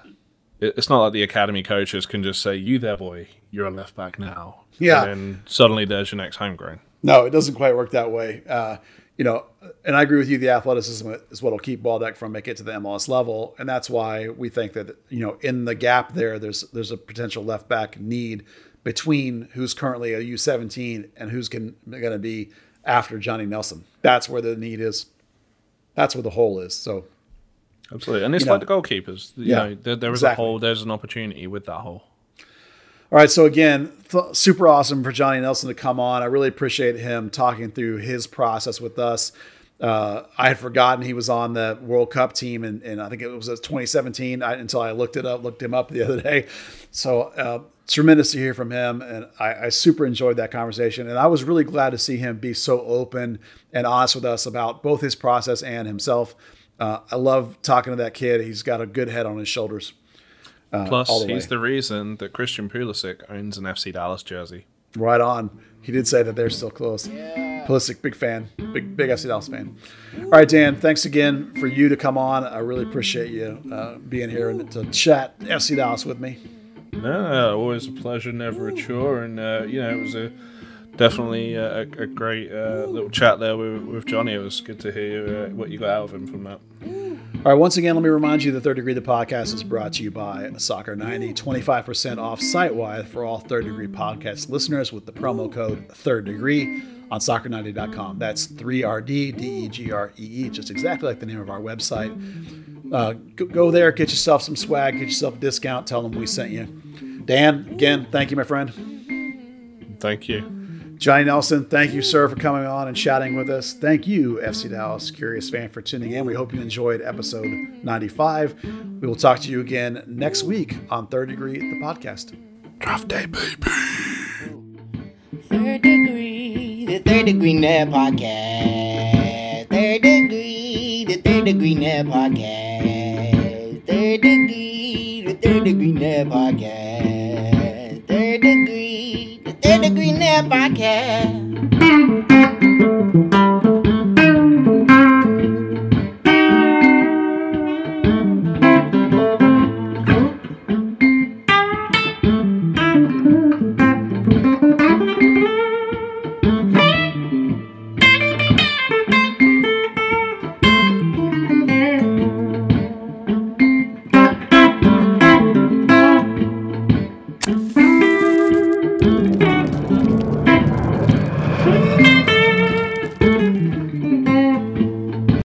academy coaches can just say, "You there, boy, you're a left back now." Yeah, and suddenly there's your next homegrown. No, it doesn't quite work that way. And I agree with you. The athleticism is what will keep Waldeck from making it to the MLS level, and that's why we think that in the gap there's a potential left back need between who's currently a U17 and who's going to be after Johnny Nelson. That's where the need is. That's where the hole is. So, absolutely, and it's like the goalkeepers. There is a hole. There's an opportunity with that hole. All right, so again, super awesome for Johnny Nelson to come on. I really appreciate him talking through his process with us. I had forgotten he was on the World Cup team, and I think it was 2017 until I looked him up the other day. So tremendous to hear from him, and I super enjoyed that conversation. And I was really glad to see him be so open and honest with us about both his process and himself. I love talking to that kid. He's got a good head on his shoulders. Plus, he's the reason that Christian Pulisic owns an FC Dallas jersey. Right on. He did say that they're still close. Yeah. Pulisic, big fan. Big FC Dallas fan. All right, Dan, thanks again for you to come on. I really appreciate you being here and to chat FC Dallas with me. No, always a pleasure, never a chore. And, it was definitely a great little chat there with Johnny. It was good to hear what you got out of him from that. All right, once again, let me remind you that Third Degree the Podcast is brought to you by Soccer90. 25% off site-wide for all Third Degree Podcast listeners with the promo code Third Degree on soccer90.com. That's 3RDDEGREE, just exactly like the name of our website. Go there, get yourself some swag, get yourself a discount, tell them we sent you. Dan, again, thank you, my friend. Thank you. Johnny Nelson, thank you, sir, for coming on and chatting with us. Thank you, FC Dallas Curious fan, for tuning in. We hope you enjoyed episode 95. We will talk to you again next week on Third Degree, the podcast. Draft day, baby. Third Degree, the Third Degree Net Podcast. Third Degree, the Third Degree Net Podcast. Third Degree, the Third Degree Net Podcast. Third Degree, the Third Degree Net Podcast.